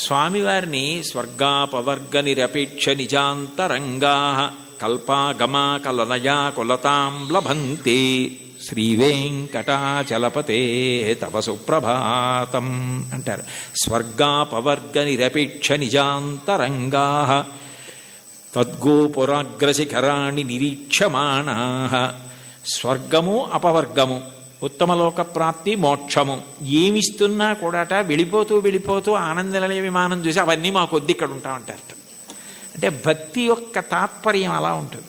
స్వామివారిని స్వర్గాపవర్గ నిరపేక్ష నిజాంతరంగా కల్పాగమా కలనయా కులతాం లభంతే శ్రీవేంకటాచలపతే తవ సుప్రభాతం అంటారు. స్వర్గాపవర్గ నిరపేక్ష నిజాంతరంగా తద్గోపురాగ్రశిఖరాణి నిరీక్షమాణా. స్వర్గము అపవర్గము, ఉత్తమలోక ప్రాప్తి, మోక్షము ఏమిస్తున్నా కూడాట వెళ్ళిపోతూ వెళ్ళిపోతూ ఆనందనిలయ విమానం చూసి అవన్నీ మా కొద్ది ఇక్కడ ఉంటామంటారట. అంటే భక్తి యొక్క తాత్పర్యం అలా ఉంటుంది.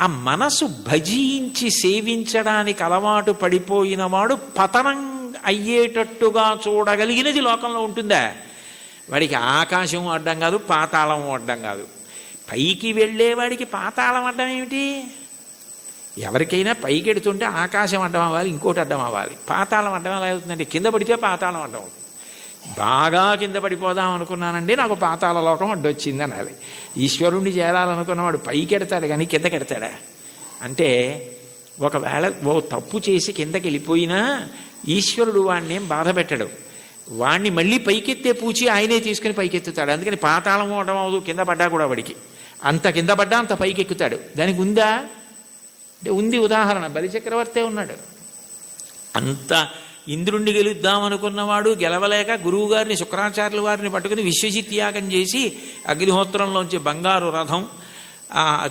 ఆ మనసు భజించి సేవించడానికి అలవాటు పడిపోయిన వాడు పతనం అయ్యేటట్టుగా చూడగలిగినది లోకంలో ఉంటుందా? వాడికి ఆకాశం అడ్డం కాదు, పాతాళం అడ్డం కాదు. పైకి వెళ్ళేవాడికి పాతాళం అడ్డం ఏమిటి? ఎవరికైనా పైకి ఎడుతుంటే ఆకాశం అడ్డం అవ్వాలి, ఇంకోటి అడ్డం అవ్వాలి. పాతాళం అడ్డం ఎలా అవుతుందంటే కింద పడితే పాతాళం అడ్డం అవుతుంది. బాగా కింద పడిపోదాం అనుకున్నానండి, నాకు పాతాళ లోకం అడ్డొచ్చింది అనాలి. ఈశ్వరుణ్ణి చేరాలనుకున్నవాడు పైకి ఎడతాడు కానీ కిందకి ఎడతాడా? అంటే ఒకవేళ ఓ తప్పు చేసి కిందకి వెళ్ళిపోయినా ఈశ్వరుడు వాడిని ఏం బాధ పెట్టడు. వాణ్ణి మళ్ళీ పైకెత్తే పూచి ఆయనే తీసుకుని పైకెత్తుతాడు. అందుకని పాతాళం అవడం అవదు, కింద పడ్డా కూడా వాడికి అంత కింద పడ్డా అంత పైకి ఎక్కుతాడు. దానికి ఉందా అంటే ఉంది. ఉదాహరణ బలిచక్రవర్తే ఉన్నాడు. అంత ఇంద్రుణ్ణి గెలుద్దామనుకున్నవాడు గెలవలేక గురువుగారిని శుక్రాచార్యుల వారిని పట్టుకుని విశ్వజిత్ యాగం చేసి అగ్నిహోత్రంలోంచి బంగారు రథం,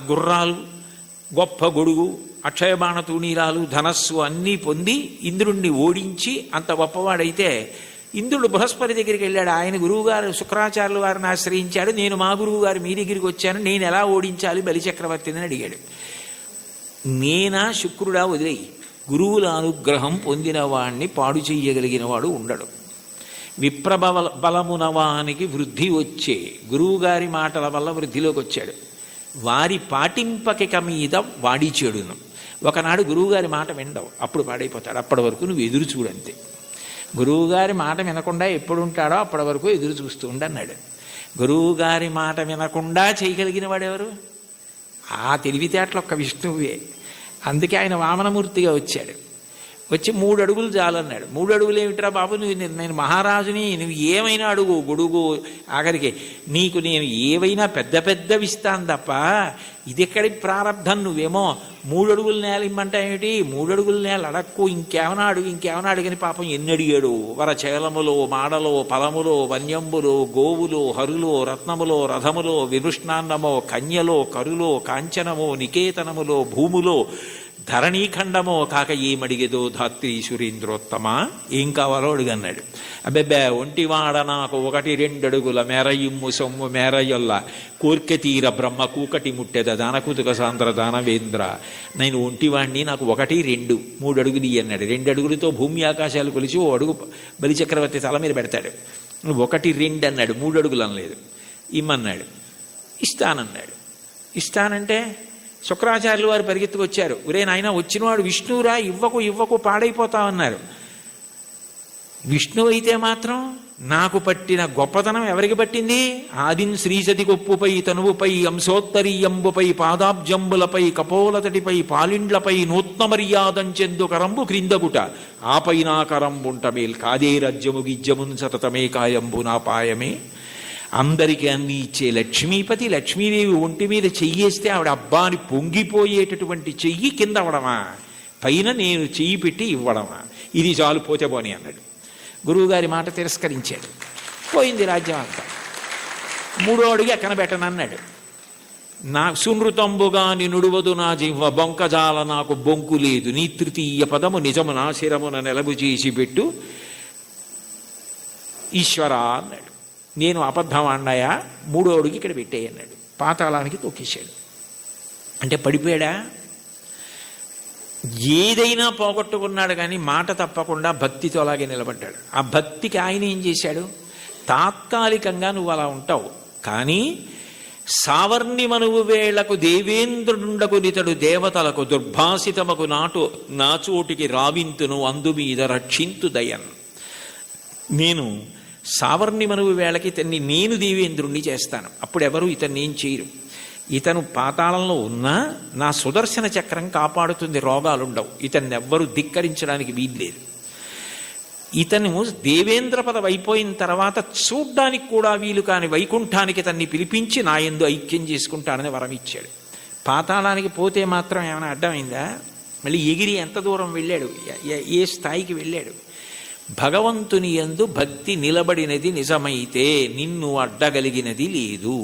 గుర్రాలు, గొప్ప గొడుగు, అక్షయబాణ తూణీరాలు, ధనస్సు అన్నీ పొంది ఇంద్రుణ్ణి ఓడించి అంత గొప్పవాడైతే ఇంద్రుడు బృహస్పతి దగ్గరికి వెళ్ళాడు. ఆయన గురువుగారు శుక్రాచార్యుల వారిని ఆశ్రయించాడు. నేను మా గురువు గారు మీ దగ్గరికి వచ్చాను, నేను ఎలా ఓడించాలి బలిచక్రవర్తిని అడిగాడు. నేనా శుక్రుడా వదిలేయి, గురువుల అనుగ్రహం పొందిన వాణ్ణి పాడు చెయ్యగలిగిన వాడు ఉండడు. విప్రబలమునవానికి వృద్ధి వచ్చే గురువుగారి మాటల వల్ల వృద్ధిలోకి వచ్చాడు. వారి పాటింపకిక మీద వాడి చెడును. ఒకనాడు గురువుగారి మాట వినడవు, అప్పుడు పాడైపోతాడు. అప్పటి వరకు నువ్వు ఎదురు చూడంతే. గురువుగారి మాట వినకుండా ఎప్పుడు ఉంటాడో అప్పటి వరకు ఎదురు చూస్తూ ఉండన్నాడు. గురువుగారి మాట వినకుండా చేయగలిగిన వాడెవరు? ఆ తెలివితేటలు ఒక్క విష్ణువే. అందుకే ఆయన వామనమూర్తిగా వచ్చాడు. వచ్చి 3 అడుగులు చాలన్నాడు. 3 అడుగులు ఏమిట్రా బాబు, నేను మహారాజుని, నువ్వు ఏమైనా అడుగు, గొడుగు, ఆఖరికి నీకు నేను ఏవైనా పెద్ద పెద్దవి ఇస్తాను తప్ప ఇది ఎక్కడి ప్రారంధం, నువ్వేమో 3 అడుగుల నేల ఇమ్మంటా ఏమిటి? 3 అడుగుల నేల అడక్కు, ఇంకేమైనా అడుగని పాపం ఎన్ని అడిగాడు. వరచేలములో, మాడలో, ఫలములో, వన్యంబులో, గోవులో, హరులో, రత్నములో, రథములో, వివృష్ణాన్నమో, కన్యలో, కరులో, కాంచనమో, నికేతనములో, భూములో, ధరణీఖండమో కాక ఏమడిగేదో ధాత్రి సురేంద్రోత్తమ, ఏం కావాలో అడుగన్నాడు. అబ్బెబ్బే ఒంటివాడ నాకు 1-2 అడుగుల మేరయిమ్ము సొమ్ము మేరయొల్ల కోర్కె తీర బ్రహ్మ కూకటి ముట్టెద దానకుతుక సాంద్ర దానవేంద్ర, నేను ఒంటివాణ్ణి, నాకు 1-2 3 అడుగులు అన్నాడు. 2 అడుగులతో భూమి ఆకాశాలు కొలిచి 1 అడుగు బలిచక్రవర్తి తల మీద పెడతాడు. 1-2 అన్నాడు, 3 అడుగులు అనలేదు. ఇమ్మన్నాడు. ఇస్తానన్నాడు. ఇస్తానంటే శుక్రాచార్యులు వారు పరిగెత్తుకొచ్చారు. ఒరే నాయన, వచ్చినవాడు విష్ణువురా, ఇవ్వకు పాడైపోతామన్నారు. విష్ణువు అయితే మాత్రం నాకు పట్టిన గొప్పతనం ఎవరికి పట్టింది? ఆదిన్ శ్రీసతి కొప్పుపై తనువుపై అంశోత్తరీయంబుపై పాదాబ్జంబులపై కపోలతటిపై పాలిండ్లపై నూత్న మర్యాదంచెందు కరంబు క్రిందగుట ఆపైనాకరంబుంట మేల్ కాదే రజ్యము గిజ్యమున్ సతతమే కాయంబు నా పాయమే. అందరికీ అన్ని ఇచ్చే లక్ష్మీపతి, లక్ష్మీదేవి ఒంటి మీద చెయ్యేస్తే ఆవిడ అబ్బాని పొంగిపోయేటటువంటి చెయ్యి కింద అవడమా, పైన నేను చెయ్యి పెట్టి ఇవ్వడమా? ఇది చాలు, పోతే పోని అన్నాడు. గురువుగారి మాట తిరస్కరించాడు. పోయింది రాజ్యం అంతా. 3వ అడుగు ఎక్కన పెట్టనన్నాడు. నా సునృతంబుగా నినుడువదు నా జిహ్వ బొంకజాల నాకు బొంకు లేదు, నీ 3వ పదము నిజము నా శిరమున నెలవు చేసి పెట్టు ఈశ్వరా అన్నాడు. నేను అబద్ధం అన్నాయా? 3వ అడుగు ఇక్కడ పెట్టేయన్నాడు. పాతాళానికి తొక్కేశాడు. అంటే పడిపోయాడా? ఏదైనా పోగొట్టుకున్నాడు కానీ మాట తప్పకుండా భక్తితో అలాగే నిలబడ్డాడు. ఆ భక్తికి ఆయన ఏం చేశాడు? తాత్కాలికంగా నువ్వు అలా ఉంటావు, కానీ సావర్ణి మనువు వేళకు దేవేంద్రుండకు నితడు దేవతలకు దుర్భాసితమకు నాచోటికి రావింతును అందు మీద రక్షింతు దయన్. నేను సావర్ణి మనువు వేళకి ఇతన్ని నేను దేవేంద్రుణ్ణి చేస్తాను, అప్పుడెవరు ఇతన్ని ఏం చేయరు. ఇతను పాతాళంలో ఉన్నా నా సుదర్శన చక్రం కాపాడుతుంది, రోగాలుండవు, ఇతన్ని ఎవ్వరూ ధిక్కరించడానికి వీల్లేదు. ఇతను దేవేంద్ర పదవి అయిపోయిన తర్వాత చూడ్డానికి కూడా వీలు కాని వైకుంఠానికి తన్ని పిలిపించి నా యందు ఐక్యం చేసుకుంటానని వరం ఇచ్చాడు. పాతాళానికి పోతే మాత్రం ఏమైనా అడ్డమైందా? మళ్ళీ ఎగిరి ఎంత దూరం వెళ్ళాడు, ఏ స్థాయికి వెళ్ళాడు? భగవంతుని యందు భక్తి నిలబడినది నిజమైతే నిన్ను అడ్డగలిగినది లేదు.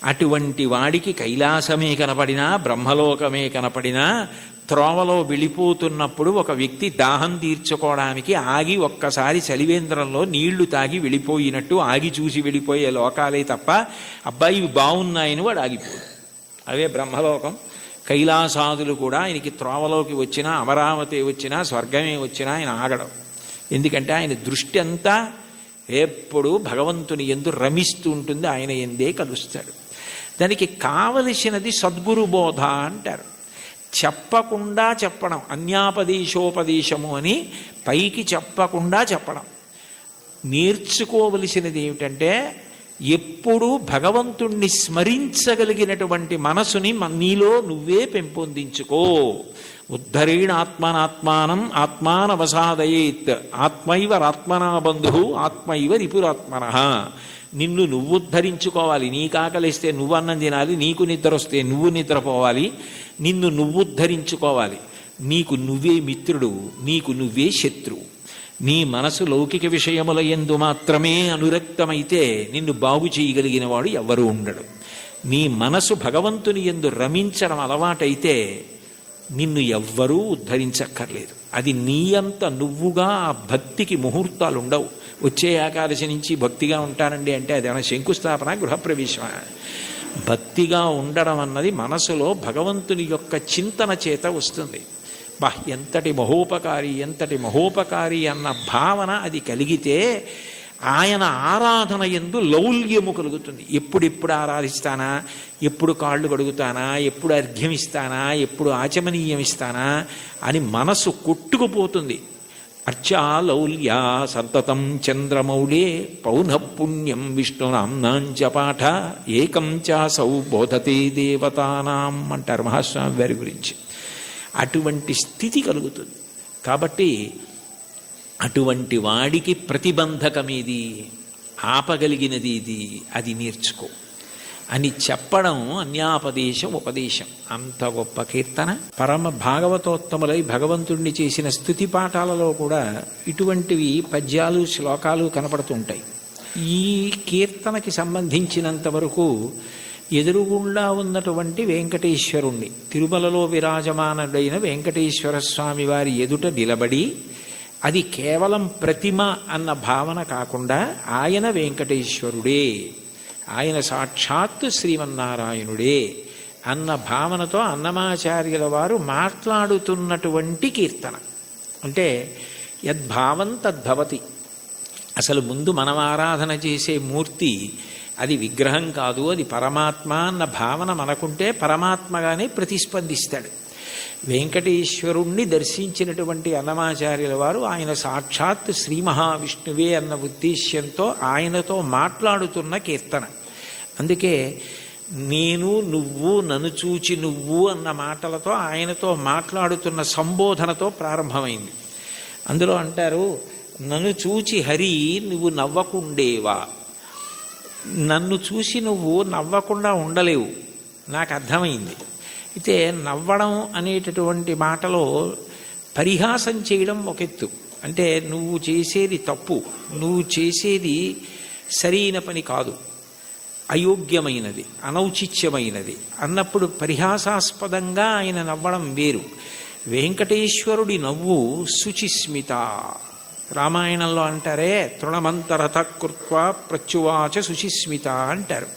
అటువంటి వాడికి కైలాసమే కనపడినా బ్రహ్మలోకమే కనపడినా త్రోవలో వెళ్ళిపోతున్నప్పుడు ఒక వ్యక్తి దాహం తీర్చుకోవడానికి ఆగి ఒక్కసారి చలివేంద్రంలో నీళ్లు తాగి వెళ్ళిపోయినట్టు ఆగి చూసి వెళ్ళిపోయే లోకాలే తప్ప అబ్బాయి ఇవి బాగున్నాయని వాడు ఆగిపోడు. అవే బ్రహ్మలోకం. కైలాసాదులు కూడా ఆయనకి త్రోవలోకి వచ్చినా అమరావతి వచ్చినా స్వర్గమే వచ్చినా ఆయన ఆగడం. ఎందుకంటే ఆయన దృష్టి అంతా ఎప్పుడు భగవంతుని యందు రమిస్తూ ఉంటుంది, ఆయన ఎందే కలుస్తాడు. దానికి కావలసినది సద్గురు బోధ అంటారు. చెప్పకుండా చెప్పడం, అన్యాపదేశోపదేశము అని పైకి చెప్పకుండా చెప్పడం. నేర్చుకోవలసినది ఏమిటంటే ఎప్పుడూ భగవంతుణ్ణి స్మరించగలిగినటువంటి మనసుని నీలో నువ్వే పెంపొందించుకో. ఉద్ధరేణ ఆత్మనాత్మానం ఆత్మానవసాదయేత్ ఆత్మైవరాత్మనా బంధు ఆత్మైవ రిపురాత్మన. నిన్ను నువ్వు ఉద్ధరించుకోవాలి. నీకు ఆకలిస్తే నువ్వు అన్నం తినాలి, నీకు నిద్ర వస్తే నువ్వు నిద్రపోవాలి. నిన్ను నువ్వు ఉద్ధరించుకోవాలి. నీకు నువ్వే మిత్రుడు, నీకు నువ్వే శత్రువు. నీ మనసు లౌకిక విషయముల యందు మాత్రమే అనురక్తమైతే నిన్ను బాగు చేయగలిగిన వాడు ఎవరు ఉండడు. నీ మనసు భగవంతుని యందు రమించడం అలవాటైతే నిన్ను ఎవ్వరూ ఉద్ధరించక్కర్లేదు. అది నీ అంత నువ్వుగా ఆ భక్తికి ముహూర్తాలు ఉండవు. వచ్చే ఏకాదశి నుంచి భక్తిగా ఉంటానండి అంటే అదేమైనా శంకుస్థాపన గృహప్రవేశమా? భక్తిగా ఉండడం అన్నది మనసులో భగవంతుని యొక్క చింతన చేత వస్తుంది. ఎంతటి మహోపకారి అన్న భావన అది కలిగితే ఆయన ఆరాధన యందు లౌల్యము కలుగుతుంది. ఎప్పుడెప్పుడు ఆరాధిస్తానా, ఎప్పుడు కాళ్ళు కడుగుతానా, ఎప్పుడు అర్ఘ్యం ఇస్తానా, ఎప్పుడు ఆచమనీయం ఇస్తానా అని మనసు కొట్టుకుపోతుంది. అర్చాలౌల్యా సంతతం చంద్రమౌళే పౌనఃపుణ్యం విష్ణునాంనాంచ పాఠ ఏకం చాసౌ బోధతే దేవతానాం అంటారు మహాస్వామి వారి గురించి. అటువంటి స్థితి కలుగుతుంది. కాబట్టి అటువంటి వాడికి ప్రతిబంధకమేది, ఆపగలిగినది ఇది, అది నేర్చుకో అని చెప్పడం అన్యాపదేశం ఉపదేశం. అంత గొప్ప కీర్తన. పరమ భాగవతోత్తములై భగవంతుణ్ణి చేసిన స్తుతి పాఠాలలో కూడా ఇటువంటివి పద్యాలు శ్లోకాలు కనపడుతుంటాయి. ఈ కీర్తనకి సంబంధించినంత వరకు ఎదురుగుండా ఉన్నటువంటి వెంకటేశ్వరుణ్ణి, తిరుమలలో విరాజమానుడైన వెంకటేశ్వర స్వామి వారి ఎదుట నిలబడి, అది కేవలం ప్రతిమ అన్న భావన కాకుండా ఆయన వెంకటేశ్వరుడే, ఆయన సాక్షాత్తు శ్రీమన్నారాయణుడే అన్న భావనతో అన్నమాచార్యుల వారు మాట్లాడుతున్నటువంటి కీర్తన. అంటే యద్భావం తద్భవతి. అసలు ముందు మనం ఆరాధన చేసే మూర్తి అది విగ్రహం కాదు, అది పరమాత్మ అన్న భావన మనకుంటే పరమాత్మగానే ప్రతిస్పందిస్తాడు. వెంకటేశ్వరుణ్ణి దర్శించినటువంటి అన్నమాచార్యుల వారు ఆయన సాక్షాత్ శ్రీ మహావిష్ణువే అన్న ఉద్దేశ్యంతో ఆయనతో మాట్లాడుతున్న కీర్తన. అందుకే నేను నువ్వు నన్ను చూచి నువ్వు అన్న మాటలతో ఆయనతో మాట్లాడుతున్న సంబోధనతో ప్రారంభమైంది. అందులో అంటారు, నన్ను చూచి హరి నువ్వు నవ్వకుండేవా. నన్ను చూసి నువ్వు నవ్వకుండా ఉండలేవు, నాకు అర్థమైంది. అయితే నవ్వడం అనేటటువంటి మాటలో పరిహాసం చేయడం ఒక ఎత్తు. అంటే నువ్వు చేసేది తప్పు, నువ్వు చేసేది సరైన పని కాదు, అయోగ్యమైనది, అనౌచిత్యమైనది అన్నప్పుడు పరిహాసాస్పదంగా ఆయన నవ్వడం వేరు. వెంకటేశ్వరుడి నవ్వు శుచిస్మిత. రామాయణంలో అంటారే, తృణమంతరత కృత్వా ప్రత్యువాచ శుచిస్మిత అంటారు.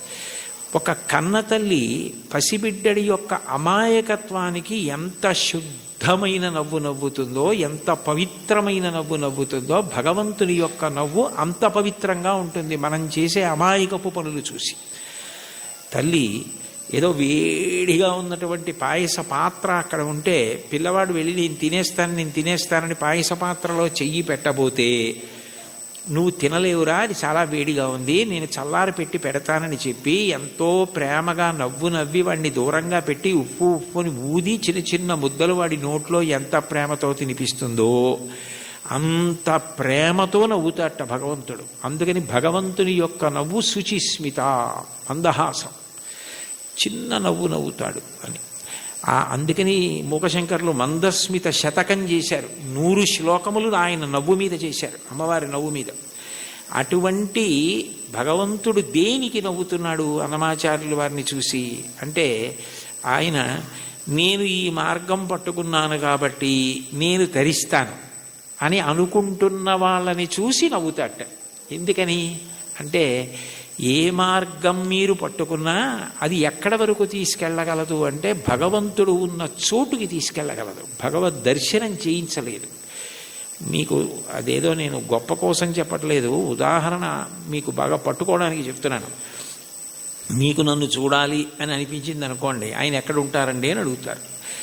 ఒక కన్నతల్లి పసిబిడ్డడి యొక్క అమాయకత్వానికి ఎంత శుద్ధమైన నవ్వు నవ్వుతుందో, ఎంత పవిత్రమైన నవ్వు నవ్వుతుందో, భగవంతుని యొక్క నవ్వు అంత పవిత్రంగా ఉంటుంది మనం చేసే అమాయకపు పనులు చూసి. తల్లి ఏదో వేడిగా ఉన్నటువంటి పాయస పాత్ర అక్కడ ఉంటే పిల్లవాడు వెళ్ళి నేను తినేస్తానని పాయస పాత్రలో చెయ్యి పెట్టబోతే, నువ్వు తినలేవురా, అది చాలా వేడిగా ఉంది, నేను చల్లారి పెట్టి పెడతానని చెప్పి ఎంతో ప్రేమగా నవ్వి వాడిని దూరంగా పెట్టి ఉప్పుని ఊది చిన్న చిన్న ముద్దలు వాడి నోట్లో ఎంత ప్రేమతో తినిపిస్తుందో, అంత ప్రేమతో నవ్వుతాట భగవంతుడు. అందుకని భగవంతుని యొక్క నవ్వు శుచిస్మిత, మందహాసం, చిన్న నవ్వు నవ్వుతాడు అని. అందుకని మూకశంకర్లు మందస్మిత శతకం చేశారు. 100 శ్లోకములు ఆయన నవ్వు మీద చేశారు, అమ్మవారి నవ్వు మీద. అటువంటి భగవంతుడు దేనికి నవ్వుతున్నాడు అన్నమాచార్యుల వారిని చూసి అంటే, ఆయన నేను ఈ మార్గం పట్టుకున్నాను కాబట్టి నేను తరిస్తాను అని అనుకుంటున్న వాళ్ళని చూసి నవ్వుతాట. ఎందుకని అంటే, ఏ మార్గం మీరు పట్టుకున్నా అది ఎక్కడ వరకు తీసుకెళ్ళగలదు అంటే భగవంతుడు ఉన్న చోటుకి తీసుకెళ్ళగలదు. భగవద్ దర్శనం చేయించలేదు. మీకు అదేదో నేను గొప్ప కోసం చెప్పట్లేదు, ఉదాహరణ మీకు బాగా పట్టుకోవడానికి చెప్తున్నాను. మీకు నన్ను చూడాలి అని అనిపించింది అనుకోండి, ఆయన ఎక్కడ ఉంటారండి అని అడుగుతారు.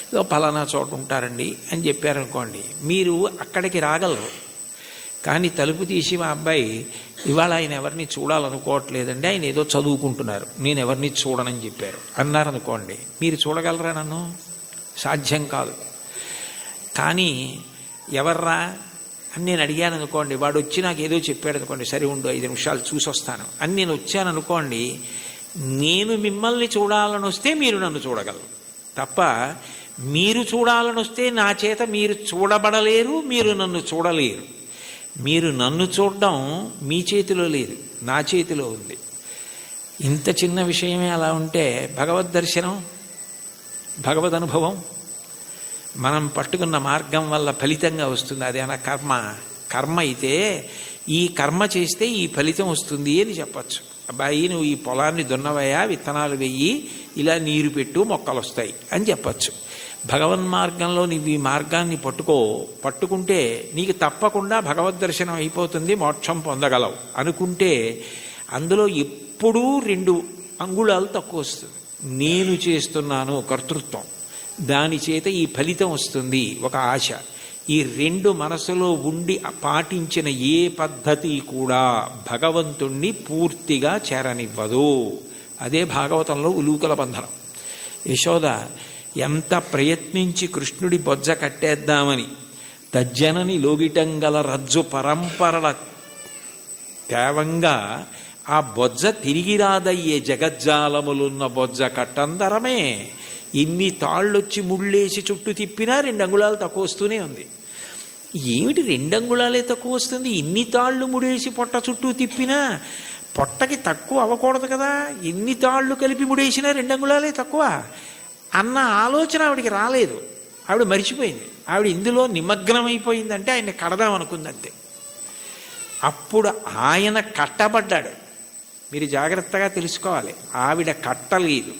ఏదో పలానా చోట ఉంటారండి అని చెప్పారనుకోండి, మీరు అక్కడికి రాగలరు. కానీ తలుపు తీసి మా అబ్బాయి ఇవాళ ఆయన ఎవరిని చూడాలనుకోవట్లేదండి, ఆయన ఏదో చదువుకుంటున్నారు, నేను ఎవరిని చూడనని చెప్పారు అన్నారనుకోండి, మీరు చూడగలరా నన్ను? సాధ్యం కాదు. కానీ ఎవర్రా అని నేను అడిగాను అనుకోండి, వాడు వచ్చి నాకు ఏదో చెప్పాడు అనుకోండి, సరే ఉండు 5 నిమిషాలు చూసి వస్తాను అని నేను వచ్చాను అనుకోండి, నేను మిమ్మల్ని చూడాలని వస్తే మీరు నన్ను చూడగలరు తప్ప మీరు చూడాలని వస్తే నా చేత మీరు చూడబడలేరు, మీరు నన్ను చూడలేరు. మీరు నన్ను చూడడం మీ చేతిలో లేదు, నా చేతిలో ఉంది. ఇంత చిన్న విషయమే అలా ఉంటే భగవద్ దర్శనం, భగవద్ అనుభవం మనం పట్టుకున్న మార్గం వల్ల ఫలితంగా వస్తుంది. అదేనా కర్మ అయితే ఈ కర్మ చేస్తే ఈ ఫలితం వస్తుంది అని చెప్పచ్చు. అబ్బాయి నువ్వు ఈ పొలాన్ని దున్నవయ్యా, విత్తనాలు వెయ్యి, ఇలా నీరు పెట్టు, మొక్కలు వస్తాయి అని చెప్పచ్చు. భగవన్ మార్గంలో నువ్వు ఈ మార్గాన్ని పట్టుకుంటే నీకు తప్పకుండా భగవద్ దర్శనం అయిపోతుంది, మోక్షం పొందగలవు అనుకుంటే అందులో ఎప్పుడూ 2 అంగుళాలు తక్కువ వస్తుంది. నేను చేస్తున్నాను కర్తృత్వం, దాని చేత ఈ ఫలితం వస్తుంది ఒక ఆశ. ఈ 2 మనసులో ఉండి పాటించిన ఏ పద్ధతి కూడా భగవంతుణ్ణి పూర్తిగా చేరనివ్వదు. అదే భాగవతంలో ఉలూకల బంధనం. యశోద ఎంత ప్రయత్నించి కృష్ణుడి బొజ్జ కట్టేద్దామని తజ్జనని లోగిటంగల రజ్జు పరంపరల తేవంగా ఆ బొజ్జ తిరిగి రాదయ్యే జగజ్జాలములున్న బొజ్జ కట్టందరమే. ఇన్ని తాళ్ళొచ్చి ముళ్ళేసి చుట్టూ తిప్పినా 2 అంగుళాలు తక్కువ వస్తూనే ఉంది. ఏమిటి 2 అంగుళాలే తక్కువ వస్తుంది? ఇన్ని తాళ్ళు ముడేసి పొట్ట చుట్టూ తిప్పినా పొట్టకి తక్కువ అవ్వకూడదు కదా, ఎన్ని తాళ్ళు కలిపి ముడేసినా 2 అంగుళాలే తక్కువ అన్న ఆలోచన ఆవిడికి రాలేదు. ఆవిడ మరిచిపోయింది. ఆవిడ ఇందులో నిమగ్నమైపోయిందంటే ఆయన కడదాం అనుకుందంతే. అప్పుడు ఆయన కట్టబడ్డాడు. మీరు జాగ్రత్తగా తెలుసుకోవాలి, ఆవిడ కట్టలేదు.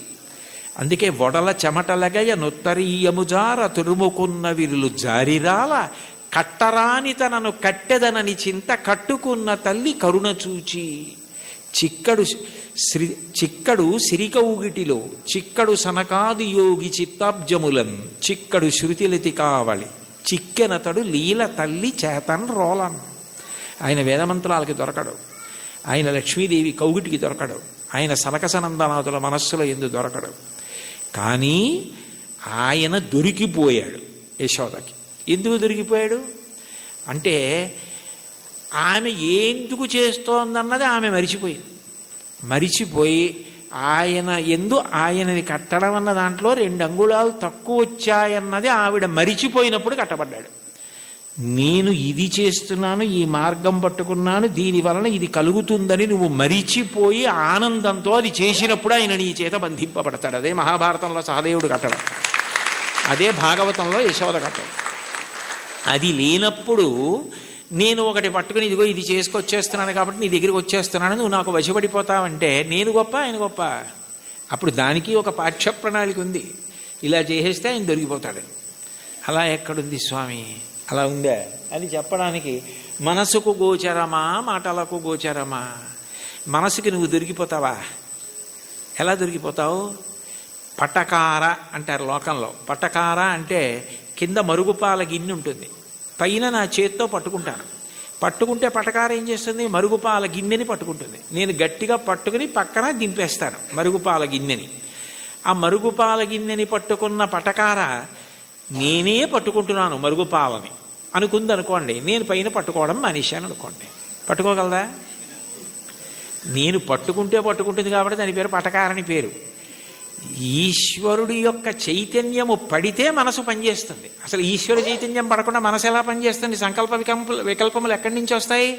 అందుకే వడల చెమటలగయ నొత్తరీయముజార తురుముకున్న విరులు జారిరాల కట్టరాని తనను కట్టెదనని చింత కట్టుకున్న తల్లి కరుణ చూచి. చిక్కడు సిరికౌగిటిలో చిక్కడు సనకాది యోగి చిత్తాబ్జములన్ చిక్కడు శృతిలతి కావలి చిక్కెనతడు లీల తల్లి చేతన్ రోలన్. ఆయన వేదమంత్రాలకి దొరకడు, ఆయన లక్ష్మీదేవి కౌగిటికి దొరకడు, ఆయన సనకసనందనాథుల మనస్సులో ఎందు దొరకడు. కానీ ఆయన దొరికిపోయాడు యశోదకి. ఎందుకు దొరికిపోయాడు అంటే ఆమె ఎందుకు చేస్తోందన్నది ఆమె మరిచిపోయి ఆయన ఆయనని కట్టడం అన్న దాంట్లో 2 అంగుళాలు తక్కువ వచ్చాయన్నది ఆవిడ మరిచిపోయినప్పుడు కట్టబడ్డాడు. నేను ఇది చేస్తున్నాను, ఈ మార్గం పట్టుకున్నాను, దీనివలన ఇది కలుగుతుందని నువ్వు మరిచిపోయి ఆనందంతో అది చేసినప్పుడు ఆయన నీ చేత బంధింపబడతాడు. అదే మహాభారతంలో సహదేవుడు కట్టడం, అదే భాగవతంలో యశోద కట్టడం. అది లేనప్పుడు నేను ఒకటి పట్టుకుని ఇదిగో ఇది చేసుకొచ్చేస్తున్నాను కాబట్టి నీ దగ్గరికి వచ్చేస్తున్నాను, నువ్వు నాకు వశపడిపోతావంటే నేను గొప్ప ఆయన గొప్ప? అప్పుడు దానికి ఒక పాఠ్య ప్రణాళిక ఉంది. ఇలా చేసేస్తే ఆయన దొరికిపోతాడని. అలా ఎక్కడుంది స్వామి? అలా ఉందా అని చెప్పడానికి మనసుకు గోచరమా, మాటలకు గోచరమా? మనసుకి నువ్వు దొరికిపోతావా? ఎలా దొరికిపోతావు? పటకార అంటారు లోకంలో. పటకార అంటే కింద మరుగుపాల గిన్నె ఉంటుంది, పైన నా చేత్తో పట్టుకుంటే పటకార ఏం చేస్తుంది? మరుగుపాల గిన్నెని పట్టుకుంటుంది. నేను గట్టిగా పట్టుకుని పక్కన దింపేస్తాను మరుగుపాల గిన్నెని. ఆ మరుగుపాల గిన్నెని పట్టుకున్న పటకార నేనే పట్టుకుంటున్నాను మరుగుపాలని అనుకుంది అనుకోండి, నేను పైన పట్టుకోవడం మానేశాను అనుకోండి, పట్టుకోగలదా? నేను పట్టుకుంటుంది కాబట్టి దాని పేరు పటకారని పేరు. ఈశ్వరుడి యొక్క చైతన్యము పడితే మనసు పనిచేస్తుంది. అసలు ఈశ్వర చైతన్యం పడకుండా మనసు ఎలా పనిచేస్తుంది? సంకల్ప వికల్పములు ఎక్కడి నుంచి వస్తాయి?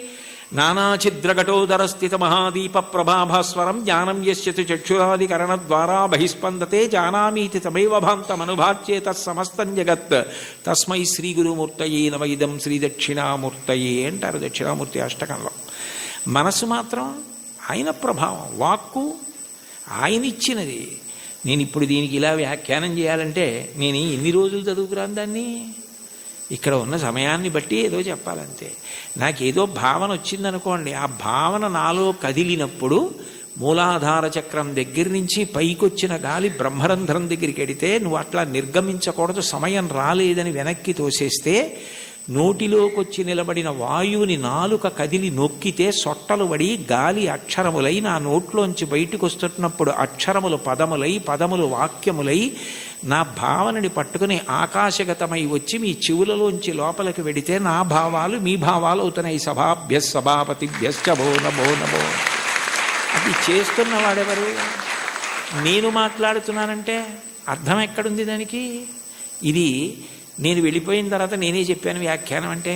నానాఛిద్రఘటోదర స్థిత మహాదీప ప్రభాభాస్వరం జ్ఞానం యస్యతు చక్షురాదికరణ ద్వారా బహిస్పందతే జానామీతి తమైవ భాంతమనుభాచ్యే తత్సమస్తం జగత్ తస్మై శ్రీ గురుమూర్తయే నమ ఇదం శ్రీ దక్షిణామూర్తయే అంటారు దక్షిణామూర్తి అష్టకంలో. మనసు మాత్రం ఆయన ప్రభావం, వాక్కు ఆయన ఇచ్చినది. నేను ఇప్పుడు దీనికి ఇలా వ్యాఖ్యానం చేయాలంటే నేను ఎన్ని రోజులు చదువుకురాను దాన్ని? ఇక్కడ ఉన్న సమయాన్ని బట్టి ఏదో చెప్పాలంతే. నాకేదో భావన వచ్చిందనుకోండి, ఆ భావన నాలో కదిలినప్పుడు మూలాధార చక్రం దగ్గర నుంచి పైకొచ్చిన గాలి బ్రహ్మరంధ్రం దగ్గరికి వెడితే నువ్వు అట్లా నిర్గమించకూడదు, సమయం రాలేదని వెనక్కి తోసేస్తే నోటిలోకొచ్చి నిలబడిన వాయువుని నాలుక కదిలి నొక్కితే సొట్టలు పడి గాలి అక్షరములై నా నోట్లోంచి బయటకు వస్తున్నప్పుడు అక్షరములు పదములై, పదములు వాక్యములై నా భావనని పట్టుకుని ఆకాశగతమై వచ్చి మీ చెవులలోంచి లోపలికి వెడితే నా భావాలు మీ భావాలు అవుతున్నాయి. సభాభ్య సభాపతిభ్యశ్చ భో నమో నమో. అది చేస్తున్నవాడెవరు? నేను మాట్లాడుతున్నానంటే అర్థం ఎక్కడుంది దానికి? ఇది నేను వెళ్ళిపోయిన తర్వాత నేనే చెప్పాను వ్యాఖ్యానం అంటే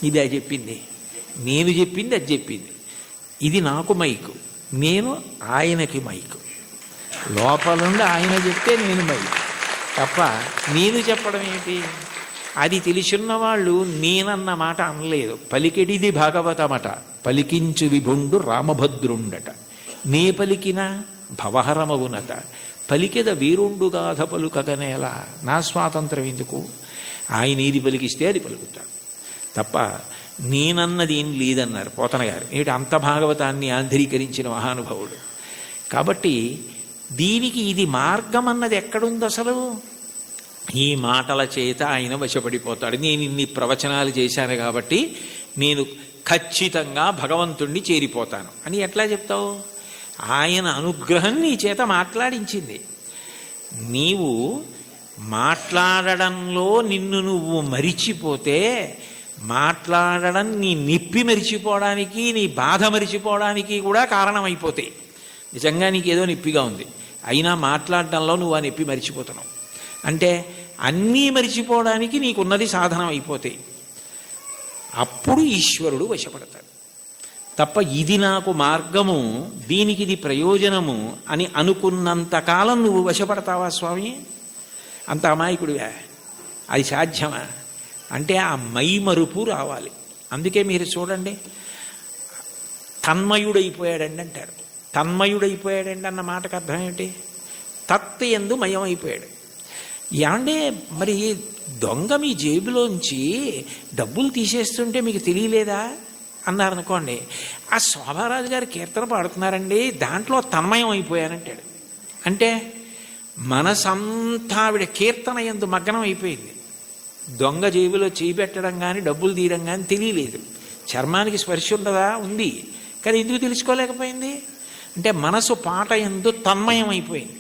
ఇది అది చెప్పింది, నేను చెప్పింది అది చెప్పింది. ఇది నాకు మైకు, నేను ఆయనకి మైకు. లోపల నుండి ఆయన చెప్తే నేను మైకు తప్ప నేను చెప్పడం ఏంటి? అది తెలిసిన వాళ్ళు నేనన్న మాట అనలేదు. పలికెడిది భాగవతమట, పలికించు విభుండు రామభద్రుండట. నే పలికిన భవహరమవునట, పలికెద వీరుండుగాథ పలుకగనేలా. నా స్వాతంత్రం ఎందుకు? ఆయన ఏది పలికిస్తే అది పలుకుతాడు తప్ప నేనన్నది ఏం లేదన్నారు పోతన గారు. ఏమిటి అంత భాగవతాన్ని ఆంధ్రీకరించిన మహానుభావుడు. కాబట్టి దీనికి ఇది మార్గం అన్నది ఎక్కడుంది అసలు? ఈ మాటల చేత ఆయన వశపడిపోతాడు. నేను ఇన్ని ప్రవచనాలు చేశాను కాబట్టి నేను ఖచ్చితంగా భగవంతుణ్ణి చేరిపోతాను అని ఎట్లా చెప్తావు? ఆయన అనుగ్రహం నీ చేత మాట్లాడించింది. నీవు మాట్లాడడంలో నిన్ను నువ్వు మరిచిపోతే మాట్లాడడం నీ నిప్పి మరిచిపోవడానికి, నీ బాధ మరిచిపోవడానికి కూడా కారణమైపోతాయి. నిజంగా నీకేదో నొప్పిగా ఉంది, అయినా మాట్లాడడంలో నువ్వు ఆ నొప్పి మరిచిపోతున్నావు అంటే అన్నీ మరిచిపోవడానికి నీకున్నది సాధనం అయిపోతాయి. అప్పుడు ఈశ్వరుడు వశపడతాడు తప్ప ఇది నాకు మార్గము, దీనికి ఇది ప్రయోజనము అని అనుకున్నంతకాలం నువ్వు వశపడతావా స్వామి? అంత అమాయకుడివా? అది సాధ్యమా? అంటే ఆ మైమరుపు రావాలి. అందుకే మీరు చూడండి, తన్మయుడైపోయాడండి అంటారు. తన్మయుడైపోయాడండి అన్న మాటకు అర్థం ఏమిటి? తత్ యందు మయమైపోయాడు. ఏమంటే మరి దొంగ మీ జేబులోంచి డబ్బులు తీసేస్తుంటే మీకు తెలియలేదా అన్నారనుకోండి, ఆ శోభారాజు గారు కీర్తన పాడుతున్నారండి, దాంట్లో తన్మయం అయిపోయానంటాడు. అంటే మనసంతా ఆవిడ కీర్తన యందు మగ్నం అయిపోయింది. దొంగ జేబులో చేయి పెట్టడం కానీ డబ్బులు తీయడం కానీ తెలియలేదు. చర్మానికి స్పర్శ ఉండదా? ఉంది. కానీ ఎందుకు తెలుసుకోలేకపోయింది? అంటే మనసు పాట యందు తన్మయం అయిపోయింది.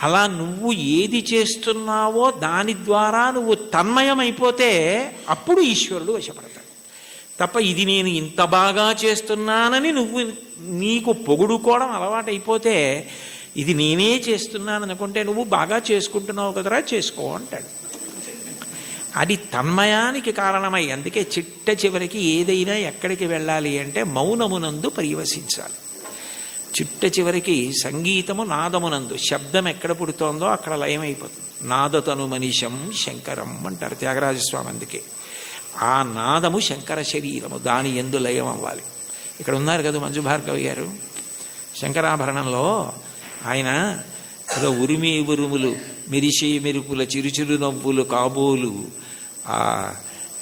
అలా నువ్వు ఏది చేస్తున్నావో దాని ద్వారా నువ్వు తన్మయం అయిపోతే అప్పుడు ఈశ్వరుడు వశపడతాడు తప్ప ఇది నేను ఇంత బాగా చేస్తున్నానని నువ్వు నీకు పొగుడుకోవడం అలవాటైపోతే ఇది నేనే చేస్తున్నాను అనుకుంటే నువ్వు బాగా చేసుకుంటున్నావు కదరా, చేసుకో అంటాడు. అది తన్మయానికి కారణమై, అందుకే చిట్ట చివరికి ఏదైనా ఎక్కడికి వెళ్ళాలి అంటే మౌనమునందు పరివసించాలి. చిట్ట చివరికి సంగీతము నాదమునందు, శబ్దం ఎక్కడ పుడుతోందో అక్కడ లయమైపోతుంది. నాదతను మనిషం శంకరం అంటారు త్యాగరాజస్వామి. అందుకే ఆ నాదము శంకర శరీరము, దాని యందు లయం అవ్వాలి. ఇక్కడ ఉన్నారు కదా మంజు భార్గవి గారు, శంకరాభరణంలో ఆయన ఏదో ఉరిమి ఉరుములు మెరిసే మెరుపుల చిరుచిరు నవ్వులు కాబోలు, ఆ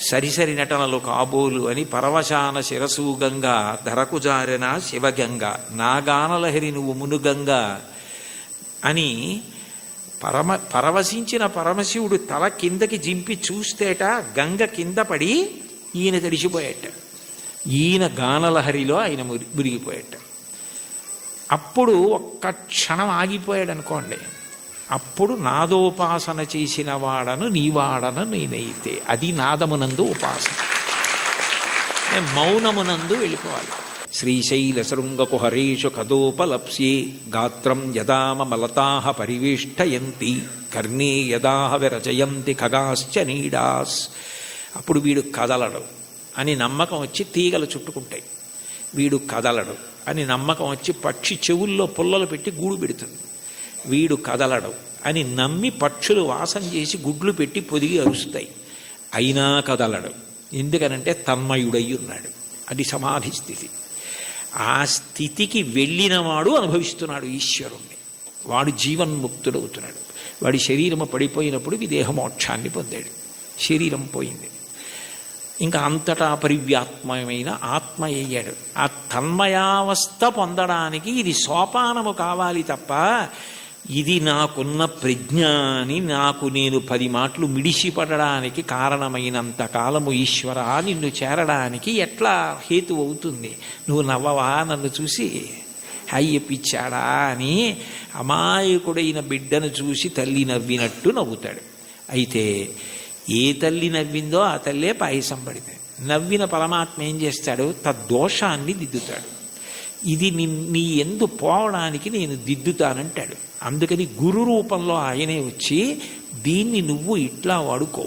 సరిసరి నటనలు కాబోలు అని పరవశాన శిరసూగంగా ధరకు జారిన శివగంగ నాగానలహరి నువ్వు మునుగంగా అని పరవశించిన పరమశివుడు తల కిందకి జింపి చూస్తేట గంగ కింద పడి ఈయన తడిసిపోయేట. ఈయన గానలహరిలో ఆయన మురిగిపోయేట. అప్పుడు ఒక్క క్షణం ఆగిపోయాడు అనుకోండి, అప్పుడు నాదోపాసన చేసిన వాడను నీవాడను నేనైతే. అది నాదమునందు ఉపాసన. మౌనమునందు వెళ్ళిపోవాలి. శ్రీశైల శృంగకు హరేషు కదోపలప్స్యే గాత్రం యదామ మలతాహ పరివేష్టయంతి కర్ణే యదాహ విరచయంతి ఖగాశ్చ నీడాస్. అప్పుడు వీడు కదలడు అని నమ్మకం వచ్చి తీగలు చుట్టుకుంటాయి. వీడు కదలడు అని నమ్మకం వచ్చి పక్షి చెవుల్లో పుల్లలు పెట్టి గూడు పెడుతుంది. వీడు కదలడు అని నమ్మి పక్షులు వాసం చేసి గుడ్లు పెట్టి పొదిగి అరుస్తాయి. అయినా కదలడు. ఎందుకనంటే తన్మయుడై ఉన్నాడు. అది సమాధి స్థితి. ఆ స్థితికి వెళ్ళినవాడు అనుభవిస్తున్నాడు ఈశ్వరుణ్ణి. వాడు జీవన్ముక్తుడవుతున్నాడు. వాడి శరీరము పడిపోయినప్పుడు విదేహమోక్షాన్ని పొందాడు. శరీరం పోయింది. ఇంకా అంతటా పరివ్యాత్మమైన ఆత్మ అయ్యాడు. ఆ తన్మయావస్థ పొందడానికి ఇది సోపానము కావాలి తప్ప ఇది నాకున్న ప్రజ్ఞ అని నాకు నేను 10 మాటలు మిడిసిపడడానికి కారణమైనంత కాలము ఈశ్వర నిన్ను చేరడానికి ఎట్లా హేతు అవుతుంది? నువ్వు నవ్వవా నన్ను చూసి? అయ్యపిచ్చాడా అని అమాయకుడైన బిడ్డను చూసి తల్లి నవ్వినట్టు నవ్వుతాడు. అయితే ఏ తల్లి నవ్విందో ఆ తల్లే పాయసం పడింది. నవ్విన పరమాత్మ ఏం చేస్తాడు? తద్దోషాన్ని దిద్దుతాడు. ఇది నీ ఎందు పోవడానికి నేను దిద్దుతానంటాడు. అందుకని గురు రూపంలో ఆయనే వచ్చి దీన్ని నువ్వు ఇట్లా వాడుకో,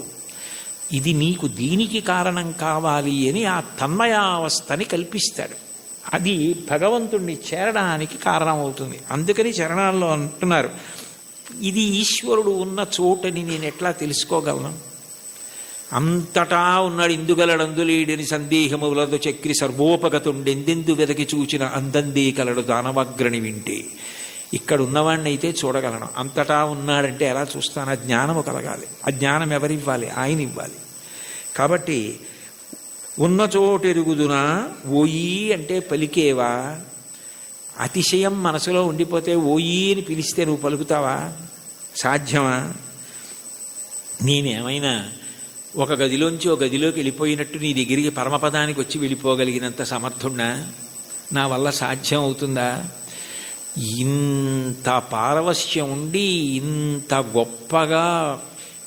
ఇది నీకు దీనికి కారణం కావాలి అని ఆ తన్మయావస్థని కల్పిస్తాడు. అది భగవంతుణ్ణి చేరడానికి కారణమవుతుంది. అందుకని చరణాల్లో అంటున్నారు, ఇది ఈశ్వరుడు ఉన్న చోటని నేను ఎట్లా తెలుసుకోగలను? అంతటా ఉన్నాడు, ఇందుగలడందులేడని సందేహములదు చక్రి సర్వోపగతుండెందెందు వెదకి చూచిన అందందే కలడు దానవగ్రని వింటే. ఇక్కడ ఉన్నవాడిని అయితే చూడగలను, అంతటా ఉన్నాడంటే ఎలా చూస్తాను? ఆ జ్ఞానము కలగాలి. ఆ జ్ఞానం ఎవరివ్వాలి? ఆయన ఇవ్వాలి. కాబట్టి ఉన్న చోటెరుగుదునా ఓయి అంటే పలికేవా? అతిశయం మనసులో ఉండిపోతే ఓయి అని పిలిస్తే నువ్వు పలుకుతావా? సాధ్యమా? నేనేమైనా ఒక గదిలోంచి ఒక గదిలోకి వెళ్ళిపోయినట్టు నీ దగ్గరికి పరమపదానికి వచ్చి వెళ్ళిపోగలిగినంత సమర్థున్నా? నా వల్ల సాధ్యం అవుతుందా? ఇంత పారవశ్యం ఉండి ఇంత గొప్పగా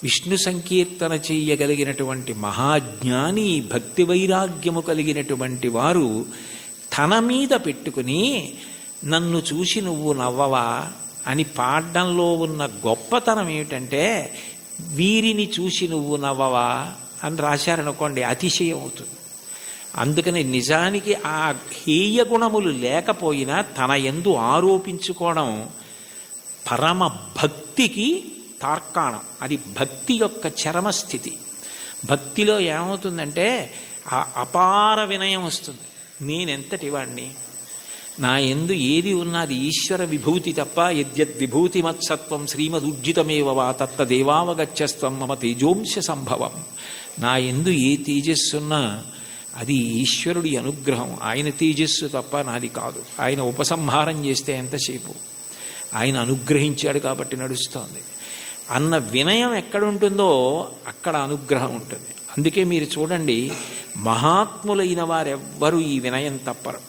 విష్ణు సంకీర్తన చేయగలిగినటువంటి మహాజ్ఞాని, భక్తి వైరాగ్యము కలిగినటువంటి వారు తన మీద పెట్టుకుని నన్ను చూసి నువ్వు నవ్వవా అని పాడడంలో ఉన్న గొప్పతనం ఏమిటంటే, వీరిని చూసి నువ్వు నవ్వవా అని రాశారనుకోండి, అతిశయం అవుతుంది. అందుకని నిజానికి ఆ హేయ గుణములు లేకపోయినా తన యందు ఆరోపించుకోవడం పరమ భక్తికి తార్కాణం. అది భక్తి యొక్క చరమస్థితి. భక్తిలో ఏమవుతుందంటే ఆ అపార వినయం వస్తుంది. నేనెంతటి వాణ్ణి, నా యందు ఏది ఉన్నది ఈశ్వర విభూతి తప్ప. యద్యద్ విభూతి మత్సత్వం శ్రీమదుర్జితమేవ వా తత్తదేవావగచ్చస్త్వం మమ తేజోంశ సంభవం. నా యందు ఏ తేజస్సున్నా అది ఈశ్వరుడి అనుగ్రహం. ఆయన తేజస్సు తప్ప నాది కాదు. ఆయన ఉపసంహారం చేస్తే ఎంతసేపు? ఆయన అనుగ్రహించాడు కాబట్టి నడుస్తోంది అన్న వినయం ఎక్కడుంటుందో అక్కడ అనుగ్రహం ఉంటుంది. అందుకే మీరు చూడండి, మహాత్ములైన వారెవ్వరూ ఈ వినయం తప్పరు.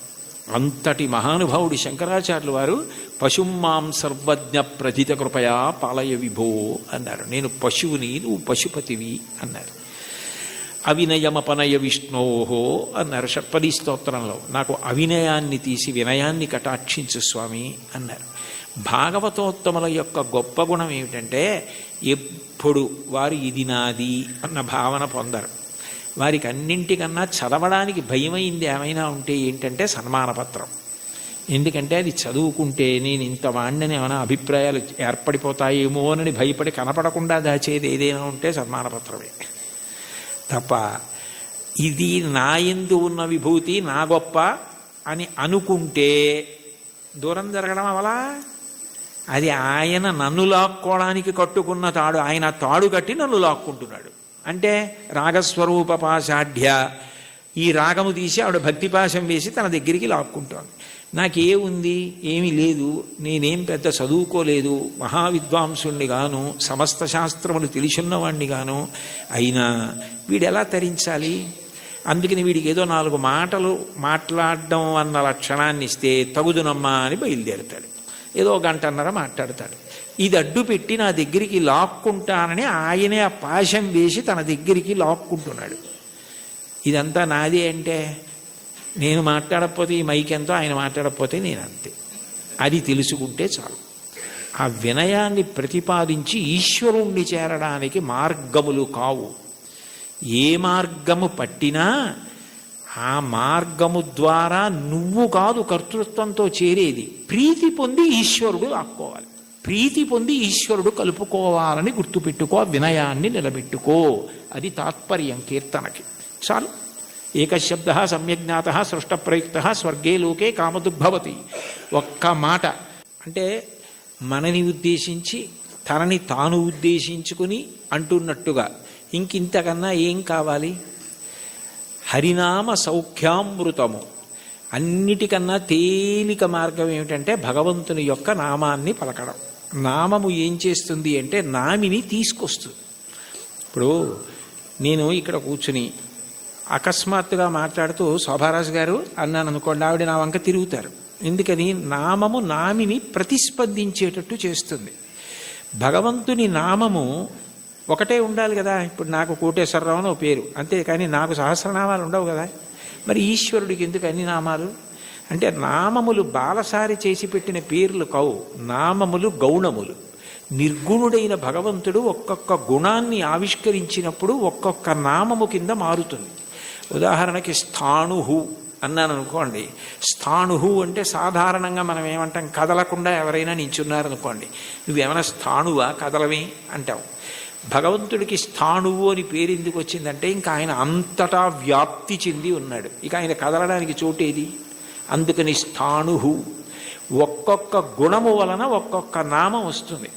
అంతటి మహానుభావుడి శంకరాచార్యులు వారు పశుమాం సర్వజ్ఞ ప్రథిత కృపయా పాలయ విభో అన్నారు. నేను పశువుని, నువ్వు పశుపతివి అన్నారు. అవినయమపనయ విష్ణోహో అన్నారు షట్పదీ స్తోత్రంలో. నాకు అవినయాన్ని తీసి వినయాన్ని కటాక్షించు స్వామి అన్నారు. భాగవతోత్తముల యొక్క గొప్ప గుణం ఏమిటంటే ఎప్పుడు వారు ఇది నాది అన్న భావన పొందరు. వారికి అన్నింటికన్నా చదవడానికి భయమైంది ఏమైనా ఉంటే ఏంటంటే సన్మానపత్రం. ఎందుకంటే అది చదువుకుంటే నేను ఇంత వాణ్ణని ఏమైనా అభిప్రాయాలు ఏర్పడిపోతాయేమో అని భయపడి కనపడకుండా దాచేది ఏదైనా ఉంటే సన్మానపత్రమే తప్ప, ఇది నా యందు ఉన్న విభూతి నా గొప్ప అని అనుకుంటే దూరం జరగడం అవలా. అది ఆయన నన్ను లాక్కోవడానికి కట్టుకున్న తాడు. ఆయన తాడు కట్టి నన్ను లాక్కుంటున్నాడు. అంటే రాగస్వరూప పాశాఢ్య, ఈ రాగము తీసి ఆవిడ భక్తిపాశం వేసి తన దగ్గరికి లాక్కుంటోంది. నాకే ఉంది? ఏమీ లేదు. నేనేం పెద్ద చదువుకోలేదు, మహావిద్వాంసుణ్ణి గాను, సమస్త శాస్త్రములు తెలిసిన్నవాణ్ణి గాను. అయినా వీడు ఎలా తరించాలి? అందుకని వీడికి ఏదో 4 మాటలు మాట్లాడడం అన్న లక్షణాన్ని ఇస్తే తగుదునమ్మా అని బయలుదేరుతాడు. ఏదో గంటన్నర మాట్లాడతాడు. ఇది అడ్డు పెట్టి నా దగ్గరికి లాక్కుంటానని ఆయనే ఆ పాశం వేసి తన దగ్గరికి లాక్కుంటున్నాడు. ఇదంతా నాదే అంటే నేను మాట్లాడకపోతే ఈ మైక్ ఎంతో, ఆయన మాట్లాడకపోతే నేను అంతే. అది తెలుసుకుంటే చాలు. ఆ వినయాన్ని ప్రతిపాదించి ఈశ్వరుణ్ణి చేరడానికి మార్గములు కావు. ఏ మార్గము పట్టినా ఆ మార్గము ద్వారా నువ్వు కాదు కర్తృత్వంతో చేరేది. ప్రీతి పొంది ఈశ్వరుడు ఆక్కోవాలి, ప్రీతి పొంది ఈశ్వరుడు కలుపుకోవాలని గుర్తుపెట్టుకో, వినయాన్ని నిలబెట్టుకో. అది తాత్పర్యం కీర్తనకి. చాలు. ఏకశబ్ద సమ్యజ్ఞాత సృష్టప్రయుక్త స్వర్గే లోకే కామదుగ్భవతి. ఒక్క మాట అంటే మనని ఉద్దేశించి తనని తాను ఉద్దేశించుకుని అంటున్నట్టుగా ఇంకింతకన్నా ఏం కావాలి? హరినామ సౌఖ్యామృతము. అన్నిటికన్నా తేలిక మార్గం ఏమిటంటే భగవంతుని యొక్క నామాన్ని పలకడం. నామము ఏం చేస్తుంది అంటే నామిని తీసుకొస్తుంది. ఇప్పుడు నేను ఇక్కడ కూర్చుని అకస్మాత్తుగా మాట్లాడుతూ శోభారాజు గారు అన్నాను అనుకోండి, ఆవిడ నా వంక తిరుగుతారు. ఎందుకని? నామము నామిని ప్రతిస్పందించేటట్టు చేస్తుంది. భగవంతుని నామము ఒకటే ఉండాలి కదా. ఇప్పుడు నాకు కోటేశ్వరరావు అని పేరు అంతేకాని నాకు సహస్రనామాలు ఉండవు కదా. మరి ఈశ్వరుడికి ఎందుకు అన్ని నామాలు? అంటే నామములు బాలసారి చేసి పెట్టిన పేర్లు కావు, నామములు గౌణములు. నిర్గుణుడైన భగవంతుడు ఒక్కొక్క గుణాన్ని ఆవిష్కరించినప్పుడు ఒక్కొక్క నామము కింద మారుతుంది. ఉదాహరణకి స్థాణుహు అన్నాను అనుకోండి. స్థాణుహు అంటే సాధారణంగా మనం ఏమంటాం, కదలకుండా ఎవరైనా నించున్నారనుకోండి, నువ్వేమైనా స్థాణువా కదలవే అంటావు. భగవంతుడికి స్థాణువు అని పేరు ఎందుకు వచ్చిందంటే ఇంకా ఆయన అంతటా వ్యాప్తి చెంది ఉన్నాడు, ఇక ఆయన కదలడానికి చోటేది. అందుకని స్థాణుహు. ఒక్కొక్క గుణము వలన ఒక్కొక్క నామం వస్తుంది.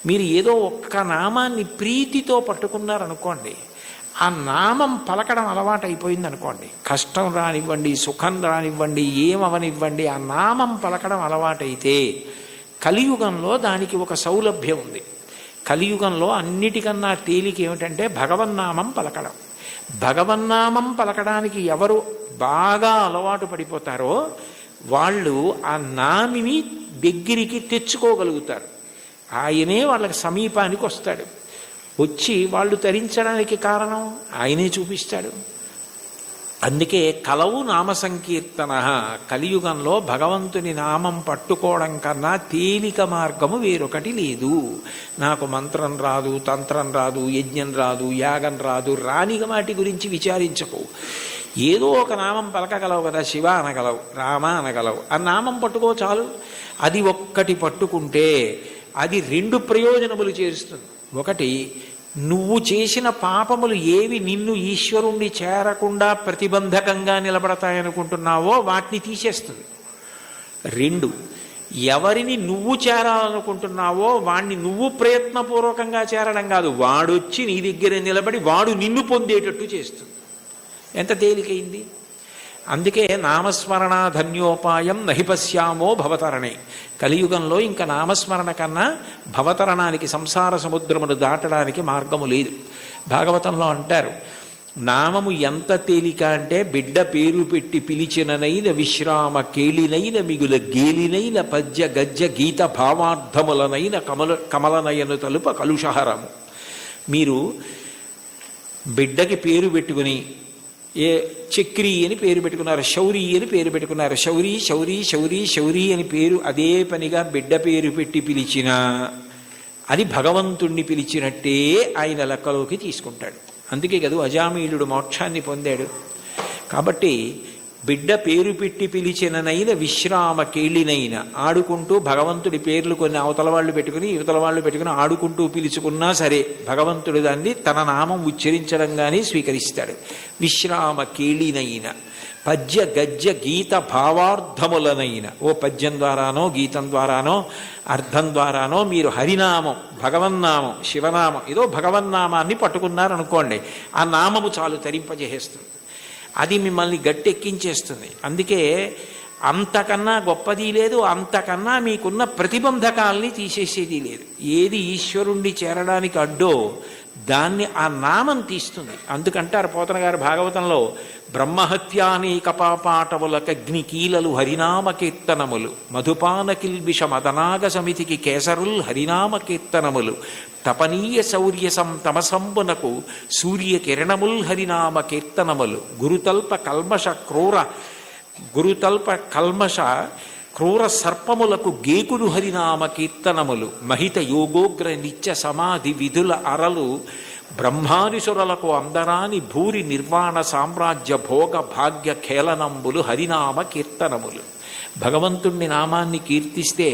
మీరు ఏదో ఒక్క నామాన్ని ప్రీతితో పట్టుకున్నారనుకోండి, ఆ నామం పలకడం అలవాటు అయిపోయింది అనుకోండి, కష్టం రానివ్వండి సుఖం రానివ్వండి ఏమవనివ్వండి, ఆ నామం పలకడం అలవాటైతే కలియుగంలో దానికి ఒక సౌలభ్యం ఉంది. కలియుగంలో అన్నిటికన్నా తేలిక ఏమిటంటే భగవన్నామం పలకడం. భగవన్నామం పలకడానికి ఎవరు బాగా అలవాటు పడిపోతారో వాళ్ళు ఆ నామిని దగ్గరికి తెచ్చుకోగలుగుతారు. ఆయనే వాళ్ళకి సమీపానికి వస్తాడు. వచ్చి వాళ్ళు తరించడానికి కారణం ఆయనే చూపిస్తాడు. అందుకే కలవు నామ సంకీర్తన. కలియుగంలో భగవంతుని నామం పట్టుకోవడం కన్నా తేలిక మార్గము వేరొకటి లేదు. నాకు మంత్రం రాదు, తంత్రం రాదు, యజ్ఞం రాదు, యాగం రాదు, రాని వాటి గురించి విచారించకు. ఏదో ఒక నామం పలకగలవు కదా. శివ అనగలవు, రామ అనగలవు, ఆ నామం పట్టుకో చాలు. అది ఒక్కటి పట్టుకుంటే అది రెండు ప్రయోజనములు చేస్తుంది. ఒకటి, నువ్వు చేసిన పాపములు ఏవి నిన్ను ఈశ్వరుణ్ణి చేరకుండా ప్రతిబంధకంగా నిలబడతాయనుకుంటున్నావో వాటిని తీసేస్తుంది. రెండు, ఎవరిని నువ్వు చేరాలనుకుంటున్నావో వాణ్ణి నువ్వు ప్రయత్నపూర్వకంగా చేరడం కాదు, వాడొచ్చి నీ దగ్గర నిలబడి వాడు నిన్ను పొందేటట్టు చేస్తుంది. ఎంత తేలికైంది. అందుకే నామస్మరణ ధన్యోపాయం నహిపశ్యామో భవతరణే. కలియుగంలో ఇంకా నామస్మరణ కన్నా భవతరణానికి, సంసార సముద్రమును దాటడానికి మార్గము లేదు. భాగవతంలో అంటారు, నామము ఎంత తేలిక అంటే బిడ్డ పేరు పెట్టి పిలిచిననైన విశ్రామ కేళినైన మిగుల గేలినైన పద్య గజ్జ గీత భావార్థములనైన కమలనయను తలుప కలుషహరము. మీరు బిడ్డకి పేరు పెట్టుకుని ఏ చక్రి అని పేరు పెట్టుకున్నారు, శౌరి అని పేరు పెట్టుకున్నారు. శౌరి శౌరి శౌరి శౌరి అని పేరు అదే పనిగా బిడ్డ పేరు పెట్టి పిలిచినా అది భగవంతుణ్ణి పిలిచినట్టే ఆయన లెక్కలోకి తీసుకుంటాడు. అందుకే కదా అజామీలుడు మోక్షాన్ని పొందాడు. కాబట్టి బిడ్డ పేరు పెట్టి పిలిచిననైన విశ్రామ కేళినైన, ఆడుకుంటూ భగవంతుడి పేర్లు కొన్ని అవతల వాళ్ళు పెట్టుకుని యువతల వాళ్ళు పెట్టుకుని ఆడుకుంటూ పిలుచుకున్నా సరే భగవంతుడు దాన్ని తన నామం ఉచ్చరించడం కానీ స్వీకరిస్తాడు. విశ్రామ కేళినైన పద్య గజ్జ గీత భావార్థములనైన, ఓ పద్యం ద్వారానో గీతం ద్వారానో అర్థం ద్వారానో మీరు హరినామం, భగవన్నామం, శివనామం, ఏదో భగవన్నామాన్ని పట్టుకున్నారనుకోండి, ఆ నామము చాలు తరింపజేస్తుంది. అది మిమ్మల్ని గట్టెక్కించేస్తుంది. అందుకే అంతకన్నా గొప్పది లేదు, అంతకన్నా మీకున్న ప్రతిబంధకాల్ని తీసేసేది లేదు. ఏది ఈశ్వరుణ్ణి చేరడానికి అడ్డో దాన్ని ఆ నామం తీస్తుంది. అందుకంటారు పోతన గారు భాగవతంలో, బ్రహ్మహత్యానేక పాపాటవులకగ్ని కీలలు హరినామ కీర్తనములు, మధుపాన కిల్బిష మదనాగ సమితికి కేసరుల్ హరినామ కీర్తనములు, తపనీయ శౌర్య తమసంబునకు సూర్య కిరణముల్ హరినామ కీర్తనములు, గురుతల్ప కల్మష క్రూర సర్పములకు గేకులు హరినామ కీర్తనములు, మహిత యోగోగ్ర నిత్య సమాధి విధుల అరలు, బ్రహ్మానిసురులకు అందరాని భూరి నిర్వాణ సామ్రాజ్య భోగ భాగ్య ఖేళనంబులు హరినామ కీర్తనములు. భగవంతుణ్ణి నామాన్ని కీర్తిస్తే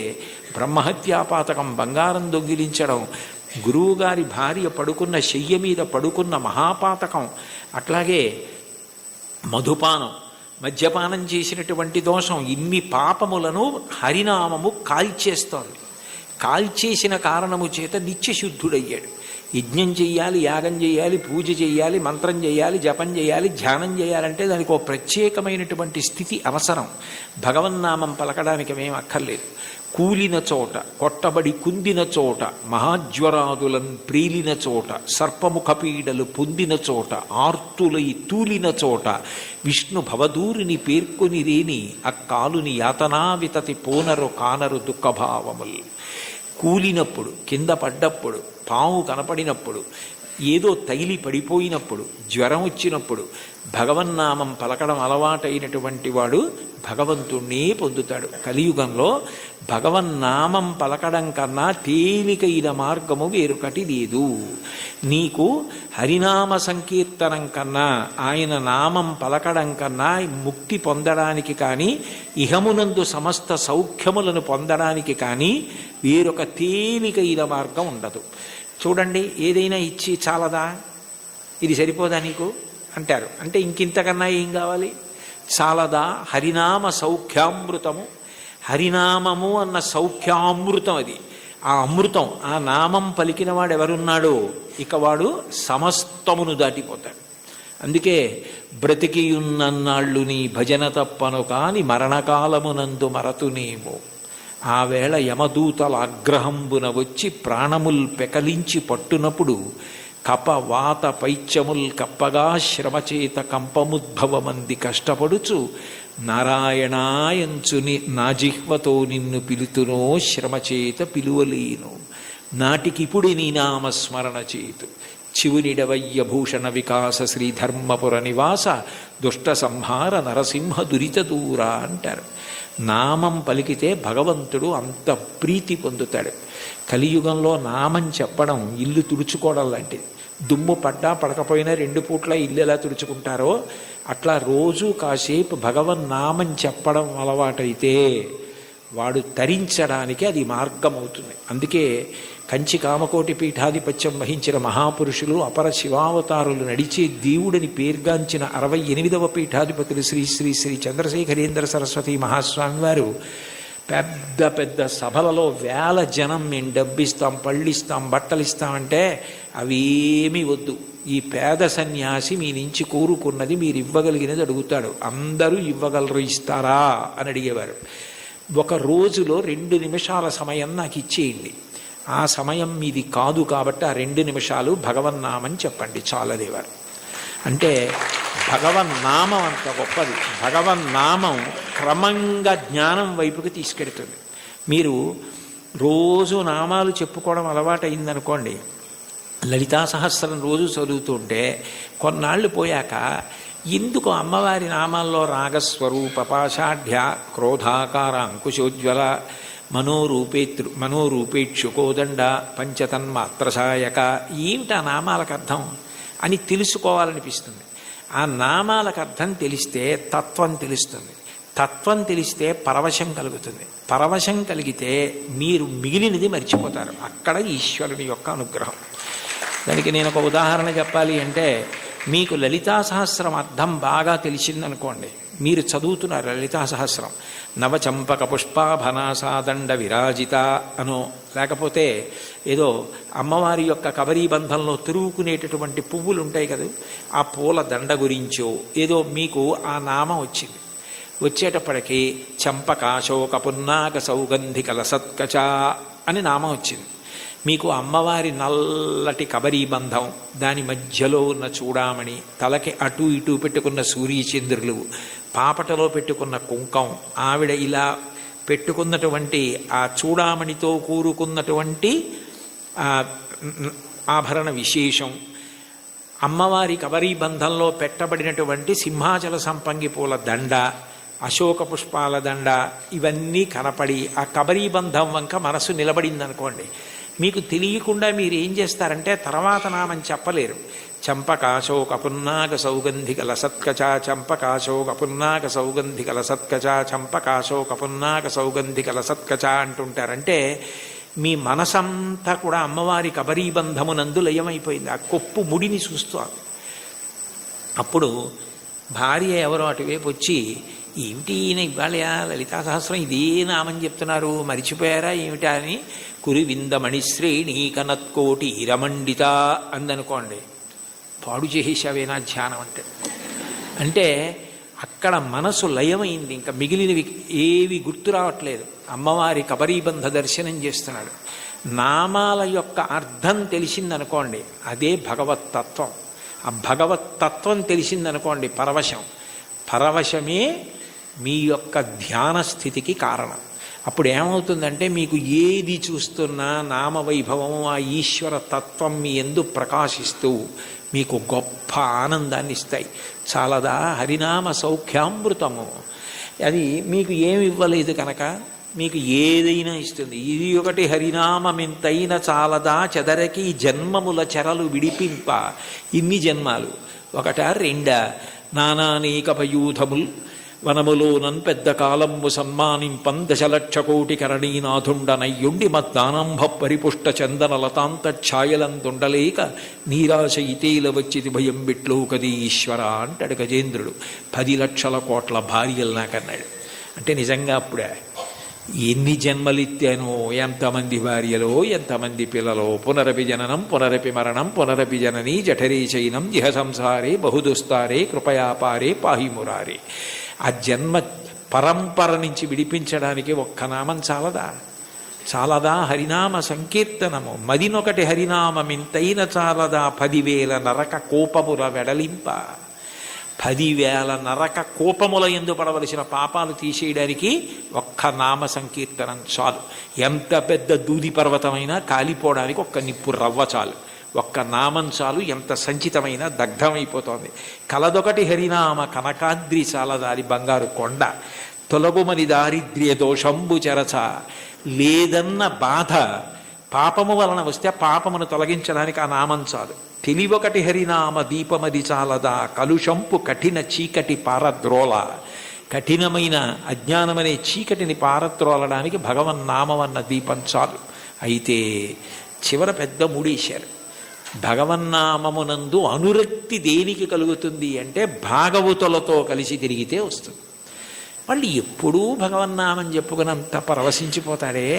బ్రహ్మహత్యాపాతకం, బంగారం దొంగిలించడం, గురువుగారి భార్య పడుకున్న శయ్య మీద పడుకున్న మహాపాతకం, అట్లాగే మధుపానం, మద్యపానం చేసినటువంటి దోషం, ఇన్ని పాపములను హరినామము కాల్చేస్తోంది. కాల్చేసిన కారణము చేత నిత్యశుద్ధుడయ్యాడు. యజ్ఞం చెయ్యాలి, యాగం చేయాలి, పూజ చేయాలి, మంత్రం చేయాలి, జపం చేయాలి, ధ్యానం చేయాలంటే దానికి ఒక ప్రత్యేకమైనటువంటి స్థితి అవసరం. భగవన్నామం పలకడానికి మేము అక్కర్లేదు. కూలిన చోట, కొట్టబడి కుందిన చోట, మహాజ్వరాదులను ప్రీలిన చోట, సర్పముఖ పీడలు పొందిన చోట, ఆర్తులై తూలిన చోట, విష్ణు భవదూరిని పేర్కొని రేని అక్కాలుని యాతనా వితతి పోనరు కానరు దుఃఖభావములు. కూలినప్పుడు, కింద పడ్డప్పుడు, పాము కనపడినప్పుడు, ఏదో తగిలి పడిపోయినప్పుడు, జ్వరం వచ్చినప్పుడు భగవన్నామం పలకడం అలవాటైనటువంటి వాడు భగవంతుణ్ణే పొందుతాడు. కలియుగంలో భగవన్నామం పలకడం కన్నా తేలికైన మార్గము వేరొకటి లేదు. నీకు హరినామ సంకీర్తనం కన్నా, ఆయన నామం పలకడం కన్నా ముక్తి పొందడానికి కానీ, ఇహమునందు సమస్త సౌఖ్యములను పొందడానికి కానీ వేరొక తేలికైన మార్గం ఉండదు. చూడండి, ఏదైనా ఇచ్చి చాలదా, ఇది సరిపోదా నీకు అంటారు. అంటే ఇంకింతకన్నా ఏం కావాలి? చాలదా? హరినామ సౌఖ్యామృతము. హరినామము అన్న సౌఖ్యామృతం అది. ఆ అమృతం, ఆ నామం పలికిన వాడు ఎవరున్నాడో ఇక వాడు సమస్తమును దాటిపోతాడు. అందుకే బ్రతికియున్నన్నాళ్ళు నీ భజన తప్పను కాని మరణకాలమునందు మరతునేమో, ఆ వేళ యమదూతల ఆగ్రహంబున వచ్చి ప్రాణముల్ పెకలించి పట్టునప్పుడు, కప వాత పైత్యముల్ కప్పగా శ్రమచేత కంపముద్భవమంది కష్టపడుచు, నారాయణాయంచుని నా జిహ్వతో నిన్ను పిలుతునో శ్రమచేత పిలువలేను, నాటికిపుడి నీ నామస్మరణ చేతు, చివునిడవయ్య భూషణ వికాస శ్రీధర్మపుర నివాస దుష్ట సంహార నరసింహ దురిత దూర అంటారు. నామం పలికితే భగవంతుడు అంత ప్రీతి పొందుతాడు. కలియుగంలో నామం చెప్పడం ఇల్లు తుడుచుకోవడం లాంటిది. దుమ్ము పడ్డా పడకపోయినా 2 పూట్ల ఇల్లు ఎలా తుడుచుకుంటారో అట్లా రోజు కాసేపు భగవన్నామం చెప్పడం అలవాటైతే వాడు తరించడానికి అది మార్గం అవుతుంది. అందుకే కంచి కామకోటి పీఠాధిపత్యం వహించిన మహాపురుషులు, అపర శివావతారులు నడిచే దేవుడిని పేర్గాంచిన 68వ పీఠాధిపతులు శ్రీ శ్రీ శ్రీ చంద్రశేఖరేంద్ర సరస్వతి మహాస్వామి వారు పెద్ద పెద్ద సభలలో వేల జనం మేము డబ్బిస్తాం, పళ్ళిస్తాం, బట్టలిస్తామంటే అవేమీ వద్దు, ఈ పేద సన్యాసి మీ నుంచి కోరుకున్నది మీరు ఇవ్వగలిగినది అడుగుతాడు, అందరూ ఇవ్వగలరు, ఇస్తారా అని అడిగేవారు. ఒక రోజులో 2 నిమిషాల సమయం నాకు ఇచ్చేయండి, ఆ సమయం మీది కాదు కాబట్టి ఆ 2 నిమిషాలు భగవన్నామని చెప్పండి చాలదేవారు. అంటే భగవన్నామం అంత గొప్పది. భగవన్నామం క్రమంగా జ్ఞానం వైపుకి తీసుకెడుతుంది. మీరు రోజు నామాలు చెప్పుకోవడం అలవాటైందనుకోండి, లలితా సహస్రం రోజు చదువుతుంటే కొన్నాళ్ళు పోయాక ఎందుకు అమ్మవారి నామాల్లో రాగస్వరూప పాషాఢ్య క్రోధాకార అంకుశోజ్వల మనోరూపేక్షు కోదండ పంచతన్మాత్రసాయక ఏమిటి ఆ నామాలకు అర్థం అని తెలుసుకోవాలనిపిస్తుంది. ఆ నామాలకు అర్థం తెలిస్తే తత్వం తెలుస్తుంది. తత్వం తెలిస్తే పరవశం కలుగుతుంది. పరవశం కలిగితే మీరు మిగిలినది మర్చిపోతారు. అక్కడ ఈశ్వరుని యొక్క అనుగ్రహం. దానికి నేను ఒక ఉదాహరణ చెప్పాలి అంటే, మీకు లలితా సహస్రం అర్థం బాగా తెలిసిందనుకోండి, మీరు చదువుతున్నారు లలితా సహస్రం, నవచంపక పుష్పాభనాసాదండ విరాజిత అనో, లేకపోతే ఏదో అమ్మవారి యొక్క కబరీ బంధంలో తిరుగుకునేటటువంటి పువ్వులు ఉంటాయి కదా, ఆ పూల దండ గురించో ఏదో మీకు ఆ నామం వచ్చింది. వచ్చేటప్పటికీ చంపక శోక పున్నాక సౌగంధికల సత్కచ అని నామం వచ్చింది. మీకు అమ్మవారి నల్లటి కబరీబంధం, దాని మధ్యలో ఉన్న చూడామణి, తలకి అటు ఇటు పెట్టుకున్న సూర్యచంద్రులు, పాపటలో పెట్టుకున్న కుంకం, ఆవిడ ఇలా పెట్టుకున్నటువంటి ఆ చూడామణితో కూరుకున్నటువంటి ఆభరణ విశేషం, అమ్మవారి కబరీబంధంలో పెట్టబడినటువంటి సింహాచల సంపంగి పూల దండ, అశోక పుష్పాల దండ, ఇవన్నీ కనపడి ఆ కబరీబంధం వంక మనసు నిలబడిందనుకోండి, మీకు తెలియకుండా మీరు ఏం చేస్తారంటే తర్వాత నామం చెప్పలేరు. చంపకాశోక పున్నాగ సౌగంధిక లసత్కచ, చంపకాశోక పున్నాగ సౌగంధిక లసత్కచ, చంపకాశోక పున్నాగ సౌగంధిక లసత్కచ అంటుంటారంటే మీ మనసంతా కూడా అమ్మవారి కబరీబంధమునందు లయమైపోయింది. ఆ కొప్పు ముడిని చూస్తాను. అప్పుడు భార్య ఎవరో అటువైపు వచ్చి, ఏమిటి ఈయన ఇవాళ లలితా సహస్రం ఇదే నామని చెప్తున్నారు, మరిచిపోయారా ఏమిటా అని, కురివిందమణిశ్రేణీ కనత్కోటి ఇరమండిత అందనుకోండి, పాడు చేసేసావేనా ధ్యానం అంటే అక్కడ మనసు లయమైంది. ఇంకా మిగిలినవి ఏవి గుర్తు రావట్లేదు. అమ్మవారి కబరీబంధ దర్శనం చేస్తున్నాడు. నామాల యొక్క అర్థం తెలిసిందనుకోండి, అదే భగవత్తత్వం. ఆ భగవత్తత్వం తెలిసిందనుకోండి పరవశం. పరవశమే మీ యొక్క ధ్యాన స్థితికి కారణం. అప్పుడు ఏమవుతుందంటే మీకు ఏది చూస్తున్నా నామవైభవం, ఆ ఈశ్వర తత్వం మీ యందు ప్రకాశిస్తూ మీకు గొప్ప ఆనందాన్ని ఇస్తాయి. చాలదా హరినామ సౌఖ్యామృతము. అది మీకు ఏమి ఇవ్వలేదు కనుక మీకు ఏదైనా ఇస్తుంది. ఇది ఒకటి హరినామమెంతైన చాలదా చెదరకి జన్మముల చెరలు విడిపింప. ఇన్ని జన్మాలు ఒకటా రెండా, నానానేకపయూధముల్ వనములోనన్ పెద్ద కాలంబు సన్మానింపం దశలక్ష కోటి కరణీనాథుండనయ్యుండి మద్దానంభ పరిపుష్ట చందన లతాంత ఛాయలందుండలేక నీరాశ ఇతేల వచ్చిది భయం బిట్లోకది ఈశ్వర అంటాడు గజేంద్రుడు. 10 లక్షల కోట్ల భార్యలు నాకన్నాడు. అంటే నిజంగా అప్పుడే ఎన్ని జన్మలిత్తానో, ఎంతమంది భార్యలో, ఎంతమంది పిల్లలో, పునరపి జననం పునరపి మరణం పునరపి జననీ జఠరే చైనం ఇహ సంసారే బహుదుస్తారే కృపయాపారే పాహిమురారే. ఆ జన్మ పరంపర నుంచి విడిపించడానికి ఒక్క నామం చాలదా? చాలదా హరినామ సంకీర్తనము. మదినొకటి హరినామమింతైన చాలదా 10,000 నరక కోపముల వెడలింప. 10,000 నరక కోపముల యందు పడవలసిన పాపాలు తీసేయడానికి ఒక్క నామ సంకీర్తనం చాలు. ఎంత పెద్ద దూది పర్వతమైనా కాలిపోవడానికి ఒక్క నిప్పు రవ్వ చాలు. ఒక్క నామం చాలు, ఎంత సంచితమైన దగ్ధమైపోతోంది. కలదొకటి హరినామ కనకాద్రి చాలదారి బంగారు కొండ. తొలగుమని దారిద్ర్య దోషంబు చెరచ. లేదన్న బాధ పాపము వలన వస్తే పాపమును తొలగించడానికి ఆ నామం చాలు. తెలివొకటి హరినామ దీపమది చాలదా కలుషంపు కఠిన చీకటి పారద్రోల. కఠినమైన అజ్ఞానమనే చీకటిని పారద్రోలడానికి భగవన్నామమన్న దీపం చాలు. అయితే చివర పెద్ద మూడేశారు. భగవన్నామమునందు అనురక్తి దేనికి కలుగుతుంది అంటే భాగవతులతో కలిసి తిరిగితే వస్తుంది. వాళ్ళు ఎప్పుడూ భగవన్నామని చెప్పుకున్నంత పరవశించిపోతాడే,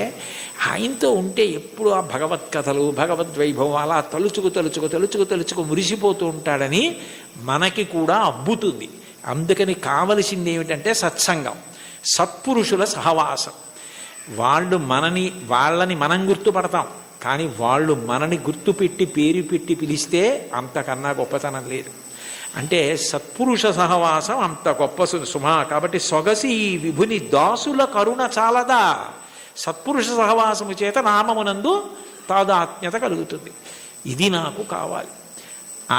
ఆయనతో ఉంటే ఎప్పుడు ఆ భగవత్ కథలు భగవద్వైభవం అలా తలుచుకు మురిసిపోతూ ఉంటాడని మనకి కూడా అబ్బుతుంది. అందుకని కావలసింది ఏమిటంటే సత్సంగం, సత్పురుషుల సహవాసం. వాళ్ళని మనం గుర్తుపడతాం, కానీ వాళ్ళు మనని గుర్తుపెట్టి పేరు పెట్టి పిలిస్తే అంతకన్నా గొప్పతనం లేదు. అంటే సత్పురుష సహవాసం అంత గొప్ప సుమా. కాబట్టి సొగసి విభుని దాసుల కరుణ చాలదా. సత్పురుష సహవాసము చేత నామమునందు తాదాత్మ్యత కలుగుతుంది. ఇది నాకు కావాలి.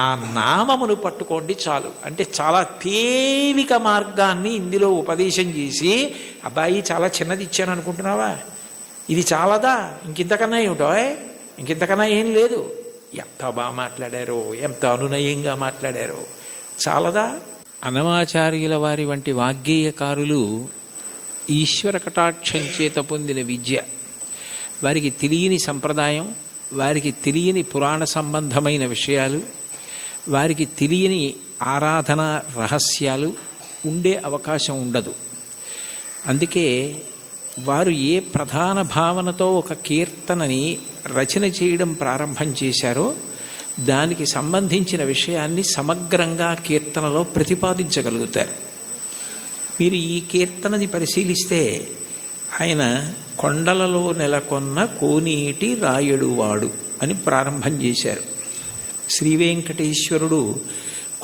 ఆ నామమును పట్టుకోండి చాలు. అంటే చాలా తేలిక మార్గాన్ని ఇందులో ఉపదేశం చేసి, అబ్బాయి చాలా చిన్నది ఇచ్చాను అనుకుంటున్నావా, ఇది చాలదా, ఇంకింతకన్నా ఏమిటో, ఇంకింతకన్నా ఏం లేదు. ఎంత బాగా మాట్లాడారో, ఎంత అనునయంగా మాట్లాడారో, చాలదా. అన్నమాచార్యుల వారి వంటి వాగ్గేయకారులు ఈశ్వర కటాక్షం చేత పొందిన విద్య, వారికి తెలియని సంప్రదాయం, వారికి తెలియని పురాణ సంబంధమైన విషయాలు, వారికి తెలియని ఆరాధన రహస్యాలు ఉండే అవకాశం ఉండదు. అందుకే వారు ఏ ప్రధాన భావనతో ఒక కీర్తనని రచన చేయడం ప్రారంభం చేశారో దానికి సంబంధించిన విషయాన్ని సమగ్రంగా కీర్తనలో ప్రతిపాదించగలుగుతారు. మీరు ఈ కీర్తనని పరిశీలిస్తే ఆయన కొండలలో నెలకొన్న కోనేటి రాయడువాడు అని ప్రారంభం చేశారు. శ్రీ వెంకటేశ్వరుడు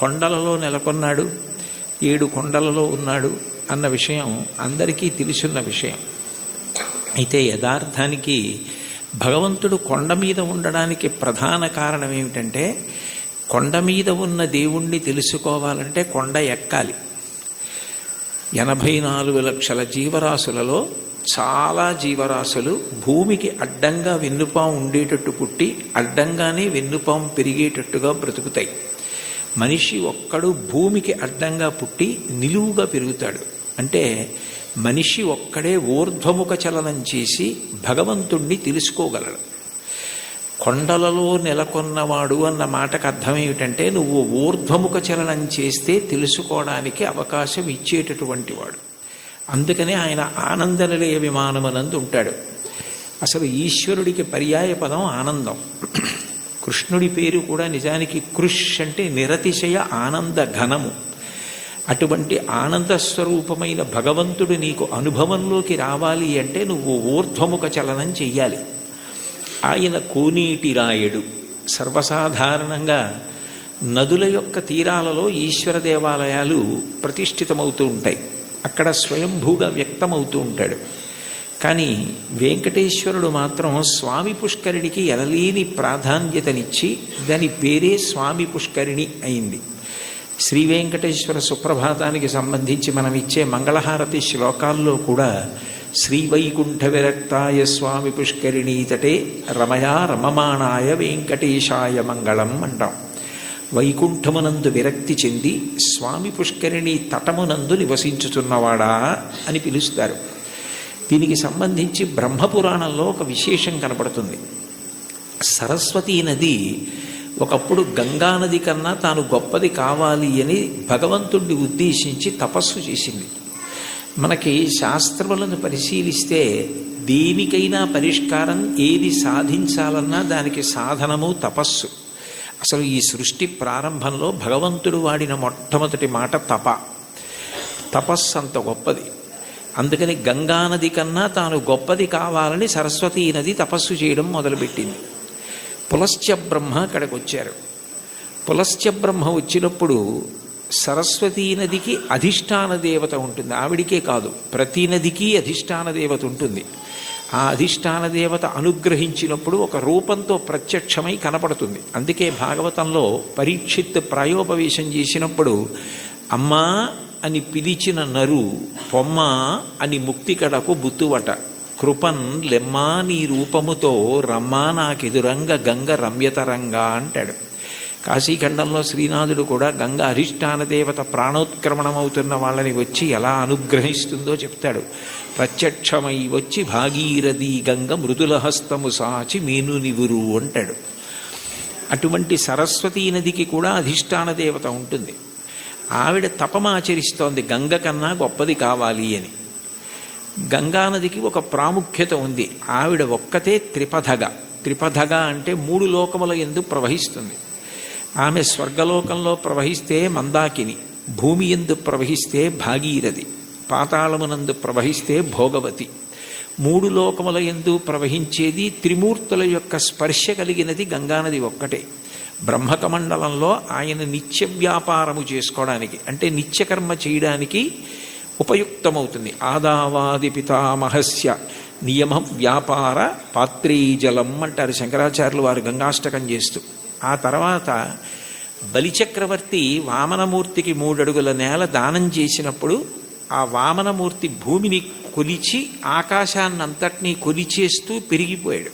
కొండలలో నెలకొన్నాడు, 7 కొండలలో ఉన్నాడు అన్న విషయం అందరికీ తెలుసున్న విషయం. అయితే యథార్థానికి భగవంతుడు కొండ మీద ఉండడానికి ప్రధాన కారణం ఏమిటంటే, కొండ మీద ఉన్న దేవుణ్ణి తెలుసుకోవాలంటే కొండ ఎక్కాలి. 84 లక్షల జీవరాశులలో చాలా జీవరాశులు భూమికి అడ్డంగా వెన్నుపాము ఉండేటట్టు పుట్టి అడ్డంగానే వెన్నుపాము పెరిగేటట్టుగా బ్రతుకుతాయి. మనిషి ఒక్కడు భూమికి అడ్డంగా పుట్టి నిలువుగా పెరుగుతాడు. అంటే మనిషి ఒక్కడే ఊర్ధ్వముఖ చలనం చేసి భగవంతుణ్ణి తెలుసుకోగలడు. కొండలలో నెలకొన్నవాడు అన్న మాటకు అర్థం ఏమిటంటే, నువ్వు ఊర్ధ్వముఖ చలనం చేస్తే తెలుసుకోవడానికి అవకాశం ఇచ్చేటటువంటి వాడు. అందుకనే ఆయన ఆనందనిలయ విమానమనందు ఉంటాడు. అసలు ఈశ్వరుడికి పర్యాయ పదం ఆనందం. కృష్ణుడి పేరు కూడా నిజానికి కృష్ అంటే నిరతిశయ ఆనంద ఘనము. అటువంటి ఆనంద స్వరూపమైన భగవంతుడు నీకు అనుభవంలోకి రావాలి అంటే నువ్వు ఊర్ధ్వముఖ చలనం చెయ్యాలి. ఆయన కోనేటి రాయడు. సర్వసాధారణంగా నదుల యొక్క తీరాలలో ఈశ్వర దేవాలయాలు ప్రతిష్ఠితమవుతూ ఉంటాయి. అక్కడ స్వయంభూగా వ్యక్తమవుతూ ఉంటాడు. కానీ వెంకటేశ్వరుడు మాత్రం స్వామి పుష్కరిణికి ఎనలేని ప్రాధాన్యతనిచ్చి దాని పేరే స్వామి పుష్కరిణి అయింది. శ్రీ వెంకటేశ్వర సుప్రభాతానికి సంబంధించి మనం ఇచ్చే మంగళహారతి శ్లోకాల్లో కూడా శ్రీవైకుంఠ విరక్తాయ స్వామి పుష్కరిణీ తటే రమయా రమమాణాయ వెంకటేశాయ మంగళం అంటాం. వైకుంఠమునందు విరక్తి చెంది స్వామి పుష్కరిణి తటమునందు నివసించుచున్నవాడా అని పిలుస్తారు. దీనికి సంబంధించి బ్రహ్మపురాణంలో ఒక విశేషం కనపడుతుంది. సరస్వతీ నది ఒకప్పుడు గంగా నది కన్నా తాను గొప్పది కావాలి అని భగవంతుణ్ణి ఉద్దేశించి తపస్సు చేసింది. మనకి శాస్త్రములను పరిశీలిస్తే దేనికైనా పరిష్కారం ఏది సాధించాలన్నా దానికి సాధనము తపస్సు. అసలు ఈ సృష్టి ప్రారంభంలో భగవంతుడు వాడిన మొట్టమొదటి మాట తపస్సు అంత గొప్పది. అందుకని గంగానది కన్నా తాను గొప్పది కావాలని సరస్వతీ నది తపస్సు చేయడం మొదలుపెట్టింది. పులస్త్య బ్రహ్మ అక్కడికి వచ్చారు. పులస్త్య బ్రహ్మ వచ్చినప్పుడు సరస్వతీ నదికి అధిష్టాన దేవత ఉంటుంది. ఆవిడికే కాదు, ప్రతి నదికి అధిష్టాన దేవత ఉంటుంది. ఆ అధిష్టాన దేవత అనుగ్రహించినప్పుడు ఒక రూపంతో ప్రత్యక్షమై కనపడుతుంది. అందుకే భాగవతంలో పరీక్షిత్ ప్రాయోపవేశం చేసినప్పుడు అమ్మా అని పిలిచిన నరు పొమ్మ అని ముక్తికడకు బుత్తువట, కృపన్ లెమ్మా నీ రూపముతో రమ్మా నాకెదురంగ గంగ రమ్యతరంగా అంటాడు. కాశీఖండంలో శ్రీనాథుడు కూడా గంగ అధిష్టాన దేవత ప్రాణోత్క్రమణమవుతున్న వాళ్ళని వచ్చి ఎలా అనుగ్రహిస్తుందో చెప్తాడు. ప్రత్యక్షమై వచ్చి భాగీరథి గంగ మృదులహస్తము సాచి మేను నివురు అంటాడు. అటువంటి సరస్వతీ నదికి కూడా అధిష్టాన దేవత ఉంటుంది. ఆవిడ తపమాచరిస్తోంది గంగ కన్నా గొప్పది కావాలి అని. గంగానదికి ఒక ప్రాముఖ్యత ఉంది. ఆవిడ ఒక్కతే త్రిపథగా అంటే 3 లోకముల యందు ప్రవహిస్తుంది. ఆమె స్వర్గలోకంలో ప్రవహిస్తే మందాకిని, భూమి యందు ప్రవహిస్తే భాగీరథి, పాతాళమునందు ప్రవహిస్తే భోగవతి. 3 లోకముల యందు ప్రవహించేది త్రిమూర్తుల యొక్క స్పర్శ కలిగినది గంగానది ఒక్కటే. బ్రహ్మకమండలంలో ఆయన నిత్య వ్యాపారము చేసుకోవడానికి అంటే నిత్యకర్మ చేయడానికి ఉపయుక్తమవుతుంది. ఆదావాది పితామహస్య నియమ వ్యాపార పాత్రీజలం అంటారు శంకరాచార్యులు వారు గంగాష్టకం చేస్తూ. ఆ తర్వాత బలిచక్రవర్తి వామనమూర్తికి 3 అడుగుల నేల దానం చేసినప్పుడు ఆ వామనమూర్తి భూమిని కొలిచి ఆకాశాన్నంతటినీ కొలిచేస్తూ పెరిగిపోయాడు.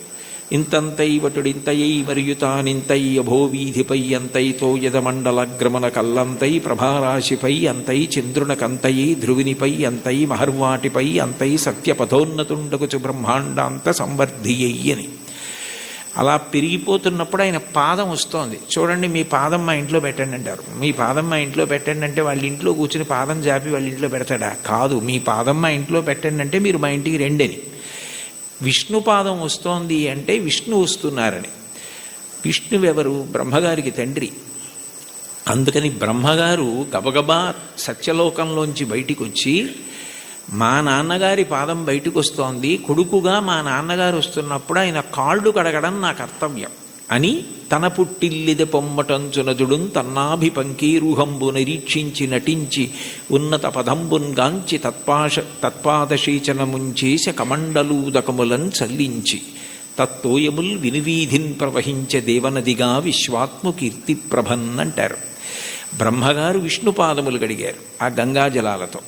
ఇంతంతైవటుడింతయై మరియు తానింతై అభోవీధిపై అంతైతో యదమండలగ్రమణ కల్లంతై ప్రభారాశిపై అంతై చంద్రునకంతయై ధ్రువినిపై అంతై మహర్వాటిపై అంతై సత్యపథోన్నతుండగుచు బ్రహ్మాండాంత సంవర్ధియ్యి అని అలా పెరిగిపోతున్నప్పుడు ఆయన పాదం వస్తోంది. చూడండి, మీ పాదం మా ఇంట్లో పెట్టండి అంటారు. మీ పాదం మా ఇంట్లో పెట్టండి అంటే వాళ్ళ ఇంట్లో కూర్చుని పాదం జాపి వాళ్ళ ఇంట్లో పెడతాడా? కాదు, మీ పాదం మా ఇంట్లో పెట్టండి అంటే మీరు మా ఇంటికి రెండని. విష్ణు పాదం వస్తోంది అంటే విష్ణు వస్తున్నారని. విష్ణువెవరు? బ్రహ్మగారికి తండ్రి. అందుకని బ్రహ్మగారు గబగబా సత్యలోకంలోంచి బయటికి వచ్చి మా నాన్నగారి పాదం బయటకు వస్తోంది, కొడుకుగా మా నాన్నగారు వస్తున్నప్పుడు ఆయన కాళ్ళు కడగడం నా కర్తవ్యం అని తన పుట్టిల్లిద పొమ్మటంచునదుడున్ తన్నాభిపంకీరుహంబు నిరీక్షించి నటించి ఉన్నత పదంబున్గాంచి తత్పాదశీచనముంచేస కమండలూదకములన్ చల్లించి తత్తోయముల్ వినువీధిన్ ప్రవహించే దేవనదిగా విశ్వాత్మకీర్తి ప్రభన్ అంటారు. బ్రహ్మగారు విష్ణుపాదములు గడిగారు ఆ గంగాజలాలతో.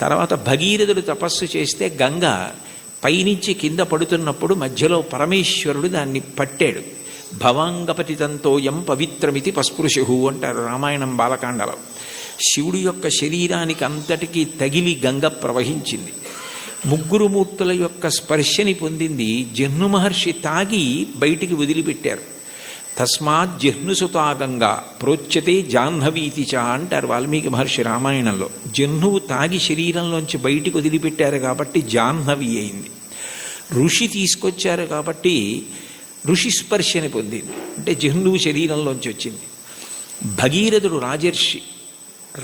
తర్వాత భగీరథుడు తపస్సు చేస్తే గంగ పైనుంచి కింద పడుతున్నప్పుడు మధ్యలో పరమేశ్వరుడు దాన్ని పట్టాడు. భవాంగపతితంతోయం పవిత్రమితి పస్పృశు అంటారు రామాయణం బాలకాండలో. శివుడి యొక్క శరీరానికి అంతటికీ తగిలి గంగ ప్రవహించింది. ముగ్గురు మూర్తుల యొక్క స్పర్శని పొందింది. జహ్ను మహర్షి తాగి బయటికి వదిలిపెట్టారు. తస్మాత్ జహ్నుసుతా గంగా ప్రోచ్యతే జాహ్నవీతి చ అంటారు వాల్మీకి మహర్షి రామాయణంలో. జహ్నువు తాగి శరీరంలోంచి బయటికి వదిలిపెట్టారు కాబట్టి జాహ్నవి అయింది. ఋషి తీసుకొచ్చారు కాబట్టి ఋషి స్పర్శని పొందింది, అంటే జహ్నువు శరీరంలోంచి వచ్చింది. భగీరథుడు రాజర్షి,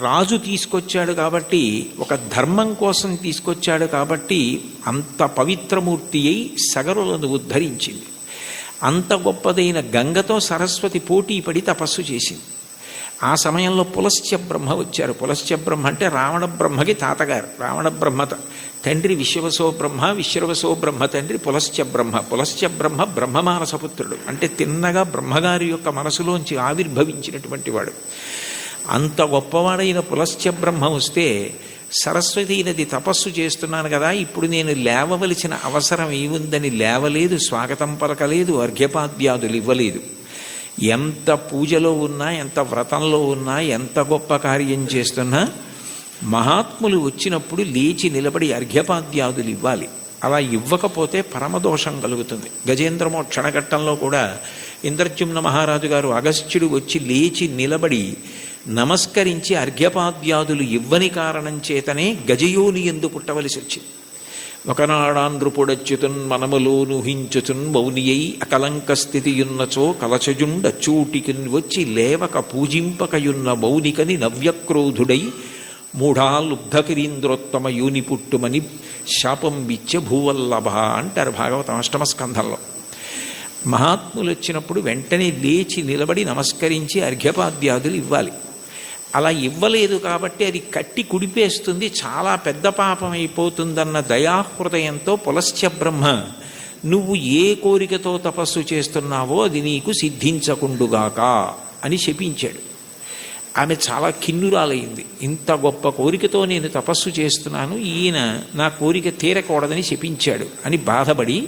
రాజు తీసుకొచ్చాడు కాబట్టి, ఒక ధర్మం కోసం తీసుకొచ్చాడు కాబట్టి అంత పవిత్రమూర్తి అయి సగరులను ఉద్ధరించింది. అంత గొప్పదైన గంగతో సరస్వతి పోటీ పడి తపస్సు చేసింది. ఆ సమయంలో పులస్త్య బ్రహ్మ వచ్చారు. పులస్త్య బ్రహ్మ అంటే రావణ బ్రహ్మకి తాతగారు. రావణ బ్రహ్మ తండ్రి విశ్వవసో బ్రహ్మ, విశ్వవసో బ్రహ్మ తండ్రి పులస్త్య బ్రహ్మ. పులస్త్య బ్రహ్మ బ్రహ్మమానసపుత్రుడు, అంటే తిన్నగా బ్రహ్మగారి యొక్క మనసులోంచి ఆవిర్భవించినటువంటి వాడు. అంత గొప్పవాడైన పులస్త్య బ్రహ్మ వస్తే సరస్వతీ నది తపస్సు చేస్తున్నాను కదా, ఇప్పుడు నేను లేవవలసిన అవసరం ఏముందని లేవలేదు, స్వాగతం పలకలేదు, అర్ఘ్యపాద్యాదులు ఇవ్వలేదు. ఎంత పూజలో ఉన్నా, ఎంత వ్రతంలో ఉన్నా, ఎంత గొప్ప కార్యం చేస్తున్నా మహాత్ములు వచ్చినప్పుడు లేచి నిలబడి అర్ఘ్యపాద్యాదులు ఇవ్వాలి. అలా ఇవ్వకపోతే పరమదోషం కలుగుతుంది. గజేంద్రమోక్షణ ఘట్టంలో కూడా ఇంద్రజుమ్న మహారాజు గారు అగస్త్యుడు వచ్చి లేచి నిలబడి నమస్కరించి అర్ఘ్యపాద్యాదులు ఇవ్వని కారణం చేతనే గజయోని ఎందు పుట్టవలసి వచ్చింది. ఒకనాడాంధ్రుపుడచ్యుతున్ మనములో నుహించుతున్ మౌనియై అకలంక స్థితియున్నచో కలచజుండచూటికిన్ వచ్చి లేవక పూజింపకయున్న మౌనికని నవ్యక్రోధుడై మూఢాలుబ్ధకిరీంద్రోత్తమ యోని పుట్టుమని శాపం విచ్చ భూవల్లభ అంటారు భాగవతం అష్టమ స్కంధంలో. మహాత్ములు వచ్చినప్పుడు వెంటనే లేచి నిలబడి నమస్కరించి అర్ఘ్యపాద్యాదులు ఇవ్వాలి. అలా ఇవ్వలేదు కాబట్టి అది కట్టి కుడిపేస్తుంది, చాలా పెద్ద పాపం అయిపోతుందన్న దయాహృదయంతో పులస్త్య బ్రహ్మ నువ్వు ఏ కోరికతో తపస్సు చేస్తున్నావో అది నీకు సిద్ధించకుండుగాక అని శపించాడు. ఆమె చాలా కిన్నురాలైంది. ఇంత గొప్ప కోరికతో నేను తపస్సు చేస్తున్నాను, ఈయన నా కోరిక తీరకూడదని శపించాడు అని బాధపడి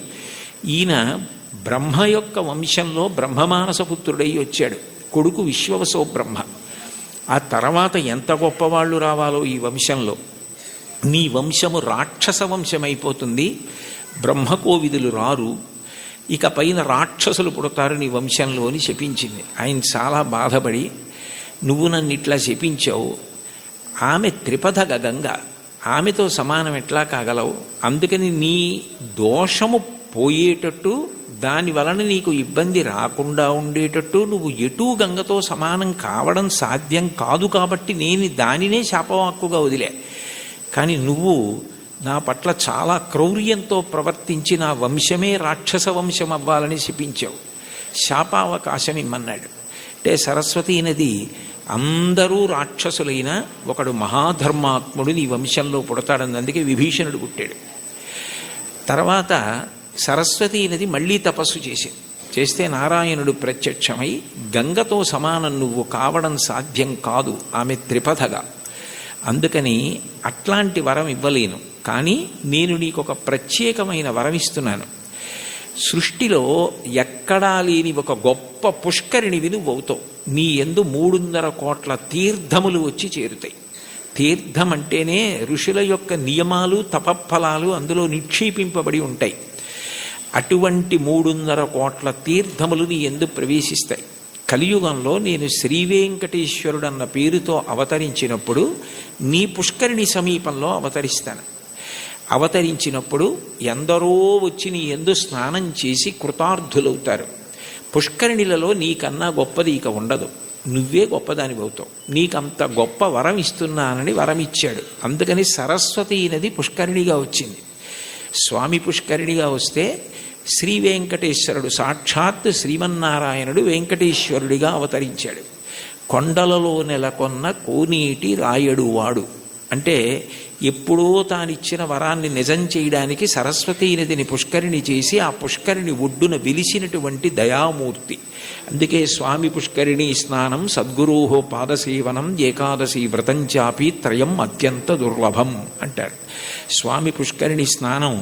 ఈయన బ్రహ్మ యొక్క వంశంలో బ్రహ్మమానసపుత్రుడై వచ్చాడు. కొడుకు విశ్వవసో బ్రహ్మ. ఆ తర్వాత ఎంత గొప్పవాళ్ళు రావాలో ఈ వంశంలో. నీ వంశము రాక్షస వంశమైపోతుంది, బ్రహ్మకోవిదులు రారు, ఇక పైన రాక్షసులు పుడతారు నీ వంశంలో అని శపించింది. ఆయన చాలా బాధపడి నువ్వు నన్ను ఇట్లా శపించావు, ఆమె త్రిపథ గంగ, ఆమెతో సమానం ఎట్లా కాగలవు, అందుకని నీ దోషము పోయేటట్టు దాని వలన నీకు ఇబ్బంది రాకుండా ఉండేటట్టు నువ్వు ఎటూ గంగతో సమానం కావడం సాధ్యం కాదు కాబట్టి నేను దానినే శాపవాక్కుగా వదిలే. కానీ నువ్వు నా పట్ల చాలా క్రౌర్యంతో ప్రవర్తించి నా వంశమే రాక్షస వంశం అవ్వాలని శపించావు, శాపావకాశం ఇమ్మన్నాడు. అంటే సరస్వతీ నది అందరూ రాక్షసులైన ఒకడు మహాధర్మాత్ముడు నీ వంశంలో పుడతాడని అందుకే విభీషణుడు పుట్టాడు. తర్వాత సరస్వతీ నది మళ్ళీ తపస్సు చేస్తే నారాయణుడు ప్రత్యక్షమై గంగతో సమానం నువ్వు కావడం సాధ్యం కాదు, ఆమె త్రిపథగా, అందుకని అట్లాంటి వరం ఇవ్వలేను, కానీ నేను నీకొక ప్రత్యేకమైన వరం ఇస్తున్నాను. సృష్టిలో ఎక్కడా లేని ఒక గొప్ప పుష్కరిణివి నువ్వు అవుతావు. నీ యందు 300 కోట్ల తీర్థములు వచ్చి చేరుతాయి. తీర్థం అంటేనే ఋషుల యొక్క నియమాలు తపఫలాలు అందులో నిక్షేపింపబడి ఉంటాయి. అటువంటి 300 కోట్ల తీర్థములు నీ యందు ప్రవేశిస్తాయి. కలియుగంలో నేను శ్రీవేంకటేశ్వరుడు అన్న పేరుతో అవతరించినప్పుడు నీ పుష్కరిణి సమీపంలో అవతరిస్తాను. అవతరించినప్పుడు ఎందరో వచ్చి నీ యందు స్నానం చేసి కృతార్థులవుతారు. పుష్కరిణిలలో నీకన్నా గొప్పది ఇక ఉండదు. నువ్వే గొప్పదాని అవుతావు, నీకంత గొప్ప వరం ఇస్తున్నానని వరం ఇచ్చాడు. అందుకని సరస్వతి నది పుష్కరిణిగా వచ్చింది. స్వామి పుష్కరిణిగా వస్తే శ్రీ వెంకటేశ్వరుడు సాక్షాత్ శ్రీమన్నారాయణుడు వెంకటేశ్వరుడిగా అవతరించాడు. కొండలలో నెలకొన్న కోనేటి రాయడు వాడు అంటే ఎప్పుడో తానిచ్చిన వరాన్ని నిజం చేయడానికి సరస్వతీ నదిని పుష్కరిణి చేసి ఆ పుష్కరిణి ఒడ్డున వెలిసినటువంటి దయామూర్తి. అందుకే స్వామి పుష్కరిణి స్నానం సద్గురోహో పాదసేవనం ఏకాదశి వ్రతం చాపి త్రయం అత్యంత దుర్లభం అంటారు. స్వామి పుష్కరిణి స్నానం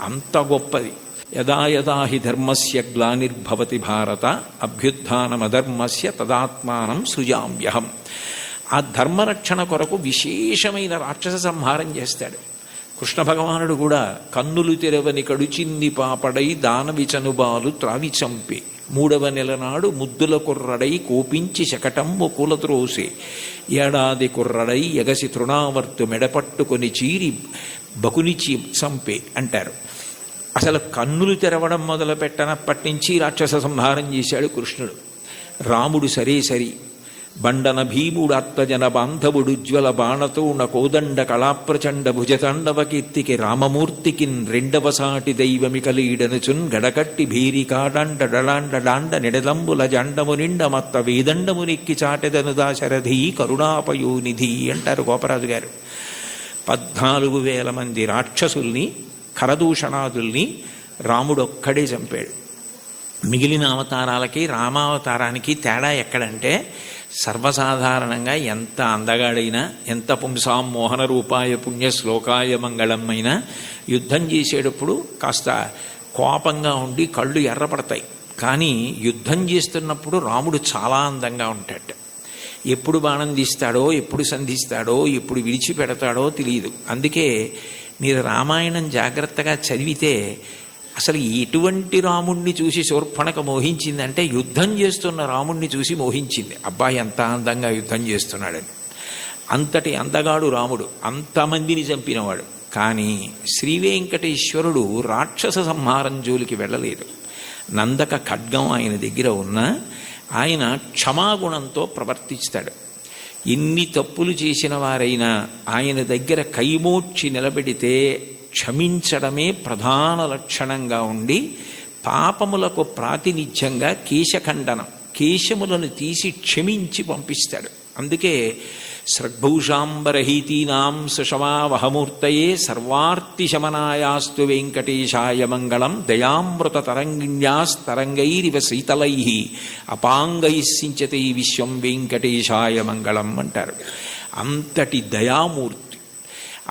అంత గొప్పది. యదా యదా హి ధర్మస్య గ్లానిర్భవతి భారత అభ్యుత్థానమధర్మస్య తదాత్మానం సృజామ్యహం. ఆ ధర్మరక్షణ కొరకు విశేషమైన రాక్షస సంహారం చేస్తాడు. కృష్ణ భగవానుడు కూడా కన్నులు తెరవని కడుచిన్ని పాపడై దానవిచనుబాలు త్రావి చంపే 3వ నెల నాడు ముద్దుల కుర్రడై కోపించి శకటమ్ము కూలత్రోసే ఏడాది కుర్రడై ఎగసి తృణావర్తు మెడపట్టుకొని చీరి బకునిచి చంపే అంటారు. అసలు కన్నులు తెరవడం మొదలు పెట్టనప్పటి నుంచి రాక్షస సంహారం చేశాడు కృష్ణుడు. రాముడు సరే సరి బండన భీముడు ఆత్మజన బాంధవుడు జ్వల బాణతోణ కోదండ కళాప్రచండ భుజతాండవ కీర్తికి రామమూర్తికిన్ 2వ సాటి దైవమికలీడనుచున్ గడకట్టి భీరికాడాండ డలాండ డాండ నిడదంబుల జండము నిండ మత్త వేదండము నెక్కి చాటెదను దాశరథి కరుణాపయోనిధి అంటారు గోపరాజు గారు. 14,000 మంది రాక్షసుల్ని ఖరదూషణాదుల్ని రాముడొక్కడే చంపాడు. మిగిలిన అవతారాలకి రామావతారానికి తేడా ఎక్కడంటే సర్వసాధారణంగా ఎంత అందగాడైనా ఎంత పుంసాం మోహన రూపాయ పుణ్య శ్లోకాయ మంగళం అయినా యుద్ధం చేసేటప్పుడు కాస్త కోపంగా ఉండి కళ్ళు ఎర్రపడతాయి. కానీ యుద్ధం చేస్తున్నప్పుడు రాముడు చాలా అందంగా ఉంటాడు. ఎప్పుడు బాణం తీస్తాడో ఎప్పుడు సంధిస్తాడో ఎప్పుడు విడిచిపెడతాడో తెలియదు. అందుకే మీరు రామాయణం జాగ్రత్తగా చదివితే అసలు ఎటువంటి రాముణ్ణి చూసి శూర్పణఖ మోహించిందంటే యుద్ధం చేస్తున్న రాముణ్ణి చూసి మోహించింది. అబ్బాయి ఎంత అందంగా యుద్ధం చేస్తున్నాడని. అంతటి అందగాడు రాముడు, అంతమందిని చంపినవాడు. కానీ శ్రీ వెంకటేశ్వరుడు రాక్షస సంహారం జోలికి వెళ్ళలేదు. నందక ఖడ్గం ఆయన దగ్గర ఉన్న ఆయన క్షమాగుణంతో ప్రవర్తిస్తాడు. ఎన్ని తప్పులు చేసిన వారైనా ఆయన దగ్గర కైమోడ్చి నిలబెడితే క్షమించడమే ప్రధాన లక్షణంగా ఉండి పాపములకు ప్రాతినిధ్యంగా కేశఖండనం, కేశములను తీసి క్షమించి పంపిస్తాడు. అందుకే సృగ్భూషాంబరహీతీనాం సుషమావహమూర్తయే సర్వార్తిశమనాయాస్తు వెంకటేశాయ మంగళం దయామృత తరంగిణ్యాస్తరంగైరివ శీతలై అపాంగైసించతే విశ్వం వెంకటేశాయ మంగళం అంటారు. అంతటి దయామూర్తి.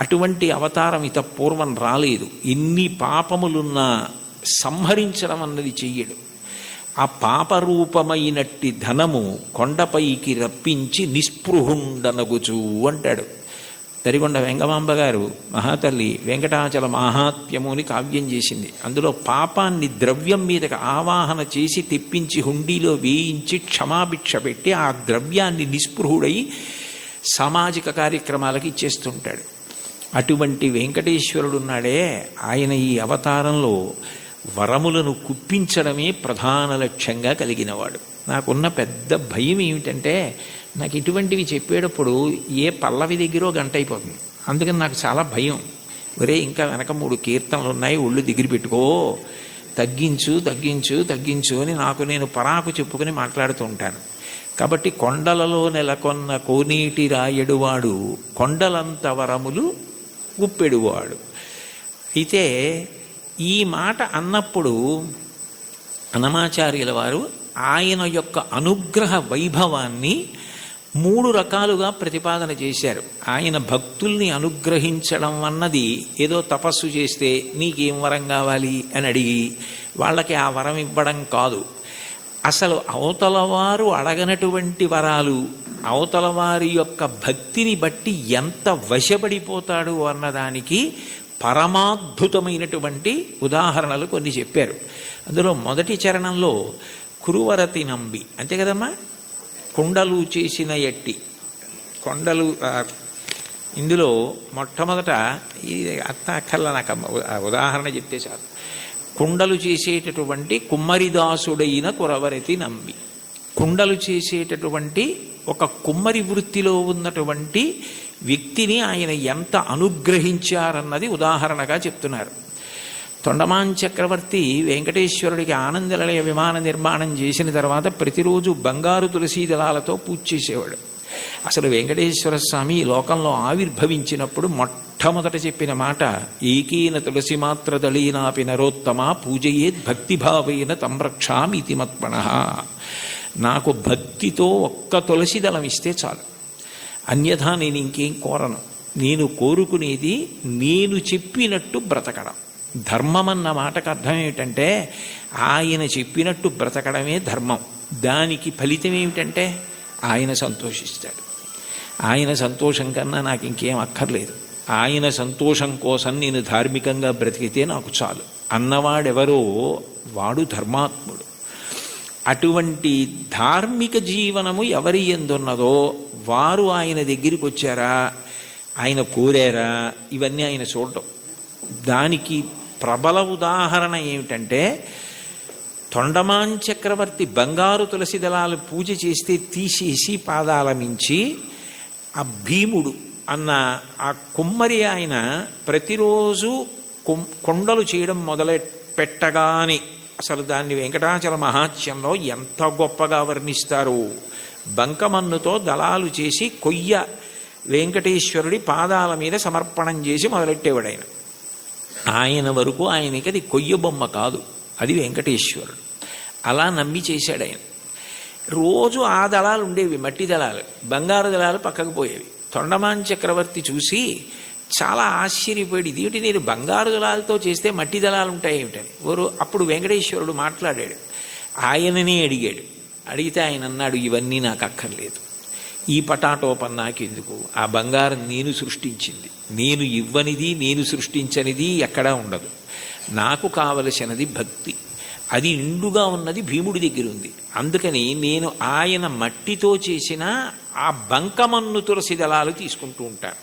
అటువంటి అవతారం ఇత పూర్వం రాలేదు. ఎన్ని పాపములున్నా సంహరించడం అన్నది చెయ్యడు. ఆ పాపరూపమైనట్టి ధనము కొండపైకి రప్పించి నిస్పృహుండనగుచు అంటాడు. తరిగొండ వెంగమాంబ గారు మహాతల్లి వెంకటాచల మాహాత్మ్యము అని కావ్యం చేసింది. అందులో పాపాన్ని ద్రవ్యం మీదకి ఆవాహన చేసి తెప్పించి హుండీలో వేయించి క్షమాభిక్ష పెట్టి ఆ ద్రవ్యాన్ని నిస్పృహుడై సామాజిక కార్యక్రమాలకు ఇచ్చేస్తుంటాడు. అటువంటి వెంకటేశ్వరుడున్నాడే, ఆయన ఈ అవతారంలో వరములను కుప్పించడమే ప్రధాన లక్ష్యంగా కలిగినవాడు. నాకున్న పెద్ద భయం ఏమిటంటే నాకు ఇటువంటివి చెప్పేటప్పుడు ఏ పల్లవి దగ్గరో గంట అయిపోతుంది. అందుకని నాకు చాలా భయం. ఒరే ఇంకా వెనక 3 కీర్తనలు ఉన్నాయి, ఒళ్ళు దగ్గర పెట్టుకో, తగ్గించు తగ్గించు తగ్గించు అని నాకు నేను పరాకు చెప్పుకుని మాట్లాడుతూ ఉంటాను. కాబట్టి కొండలలో నెలకొన్న కోనేటి రాయడువాడు కొండలంత వరములు గుప్పెడువాడు. అయితే ఈ మాట అన్నప్పుడు అన్నమాచార్యుల వారు ఆయన యొక్క అనుగ్రహ వైభవాన్ని 3 రకాలుగా ప్రతిపాదన చేశారు. ఆయన భక్తుల్ని అనుగ్రహించడం అన్నది ఏదో తపస్సు చేస్తే నీకేం వరం కావాలి అని అడిగి వాళ్ళకి ఆ వరం ఇవ్వడం కాదు. అసలు అవతల వారు అడగనటువంటి వరాలు అవతల వారి యొక్క భక్తిని బట్టి ఎంత వశపడిపోతాడు అన్నదానికి పరమాద్భుతమైనటువంటి ఉదాహరణలు కొన్ని చెప్పారు. అందులో మొదటి చరణంలో కురువరతి నంబి, అంతే కదమ్మా, కొండలు చేసిన ఎట్టి కొండలు. ఇందులో మొట్టమొదట ఇది అక్కర్ల నాకు ఉదాహరణ చెప్తే చాలు. కుండలు చేసేటటువంటి కుమ్మరిదాసుడైన కురవరతి నంబి. కుండలు చేసేటటువంటి ఒక కుమ్మరి వృత్తిలో ఉన్నటువంటి వ్యక్తిని ఆయన ఎంత అనుగ్రహించారన్నది ఉదాహరణగా చెప్తున్నారు. తొండమాన్ చక్రవర్తి వెంకటేశ్వరుడికి ఆనందనిలయ విమాన నిర్మాణం చేసిన తర్వాత ప్రతిరోజు బంగారు తులసీ దళాలతో పూజ చేసేవాడు. అసలు వెంకటేశ్వర స్వామి ఈ లోకంలో ఆవిర్భవించినప్పుడు మొట్టమొదట చెప్పిన మాట, ఏకీన తులసి మాత్ర దళీనాపి నరోత్తమ పూజయేద్ భక్తిభావేన తంరక్షామితి మత్పణః. నాకు భక్తితో ఒక్క తులసి దళం ఇస్తే చాలు, అన్యథా నేను ఇంకేం కోరను. నేను కోరుకునేది నేను చెప్పినట్టు బ్రతకడం. ధర్మం అన్న మాటకు అర్థం ఏమిటంటే ఆయన చెప్పినట్టు బ్రతకడమే ధర్మం. దానికి ఫలితం ఏమిటంటే ఆయన సంతోషిస్తాడు. ఆయన సంతోషం కన్నా నాకు ఇంకేం అక్కర్లేదు. ఆయన సంతోషం కోసం నేను ధార్మికంగా బ్రతికితే నాకు చాలు అన్నవాడెవరో వాడు ధర్మాత్ముడు. అటువంటి ధార్మిక జీవనము ఎవరి ఎందున్నదో వారు ఆయన దగ్గరికి వచ్చారా, ఆయన కోరారా, ఇవన్నీ ఆయన చూడటం. దానికి ప్రబల ఉదాహరణ ఏమిటంటే తొండమాన్ చక్రవర్తి బంగారు తులసి దళాలు పూజ చేస్తే తీసేసి పాదాల మించి ఆ భీముడు అన్న ఆ కుమ్మరి ఆయన ప్రతిరోజు కొండలు చేయడం మొదలు పెట్టగానే అసలు దాన్ని వెంకటాచల మహాత్మ్యంలో ఎంత గొప్పగా వర్ణిస్తారు. బంకమన్నుతో దళాలు చేసి కొయ్య వెంకటేశ్వరుడి పాదాల మీద సమర్పణం చేసి మొదలెట్టేవాడు ఆయన. ఆయన వరకు ఆయనకి అది కొయ్య బొమ్మ కాదు, అది వెంకటేశ్వరుడు. అలా నమ్మి చేశాడు ఆయన. రోజు ఆ దళాలు ఉండేవి, మట్టి దళాలు. బంగారు దళాలు పక్కకు పోయేవి. తొండమాన్ చక్రవర్తి చూసి చాలా ఆశ్చర్యపోయాడు, ఇదేమిటి నేను బంగారు దళాలతో చేస్తే మట్టి దళాలు ఉంటాయి ఏమిటని. అప్పుడు వెంకటేశ్వరుడు మాట్లాడాడు, ఆయననే అడిగాడు. అడిగితే ఆయన అన్నాడు, ఇవన్నీ నాకు అక్కర్లేదు, ఈ పటాటోపం నాకెందుకు, ఆ బంగారం నేను సృష్టించింది, నేను ఇవ్వనిది నేను సృష్టించనిది ఎక్కడా ఉండదు. నాకు కావలసినది భక్తి, అది నిండుగా ఉన్నది భీముడి దగ్గర ఉంది. అందుకని నేను ఆయన మట్టితో చేసిన ఆ బంకమన్ను తులసి దళాలు తీసుకుంటూ ఉంటాను.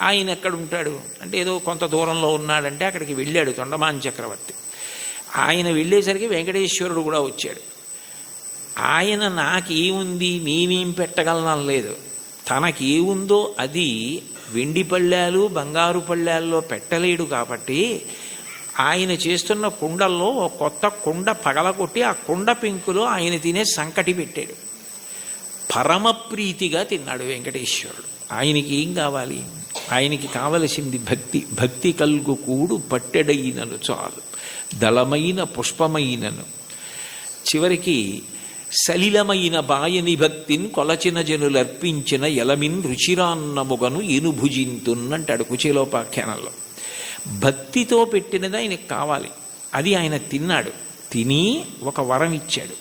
ఆయన ఎక్కడుంటాడు అంటే ఏదో కొంత దూరంలో ఉన్నాడంటే అక్కడికి వెళ్ళాడు తొండమాన్ చక్రవర్తి. ఆయన వెళ్ళేసరికి వెంకటేశ్వరుడు కూడా వచ్చాడు. ఆయన నాకేముంది నేనేం పెట్టగలను లేదు, తనకేముందో అది వెండి పళ్ళాలు బంగారు పళ్ళాల్లో పెట్టలేడు. కాబట్టి ఆయన చేస్తున్న కుండల్లో కొత్త కుండ పగలగొట్టి ఆ కుండ పెంకులో ఆయన తినే సంకటి పెట్టాడు. పరమప్రీతిగా తిన్నాడు వెంకటేశ్వరుడు. ఆయనకి ఏం కావాలి? ఆయనకి కావలసింది భక్తి. భక్తి కల్గు కూడు పట్టెడైనను చాలు, దళమైన పుష్పమైనను. చివరికి సలిలమైన బాయని భక్తిని కొలచిన జనులర్పించిన ఎలమిన్ రుచిరాన్నముగను ఏనుభుజింతున్నంటాడు కుచేలోపాఖ్యానంలో. భక్తితో పెట్టినది ఆయనకు కావాలి, అది ఆయన తిన్నాడు. తిని ఒక వరం ఇచ్చాడు.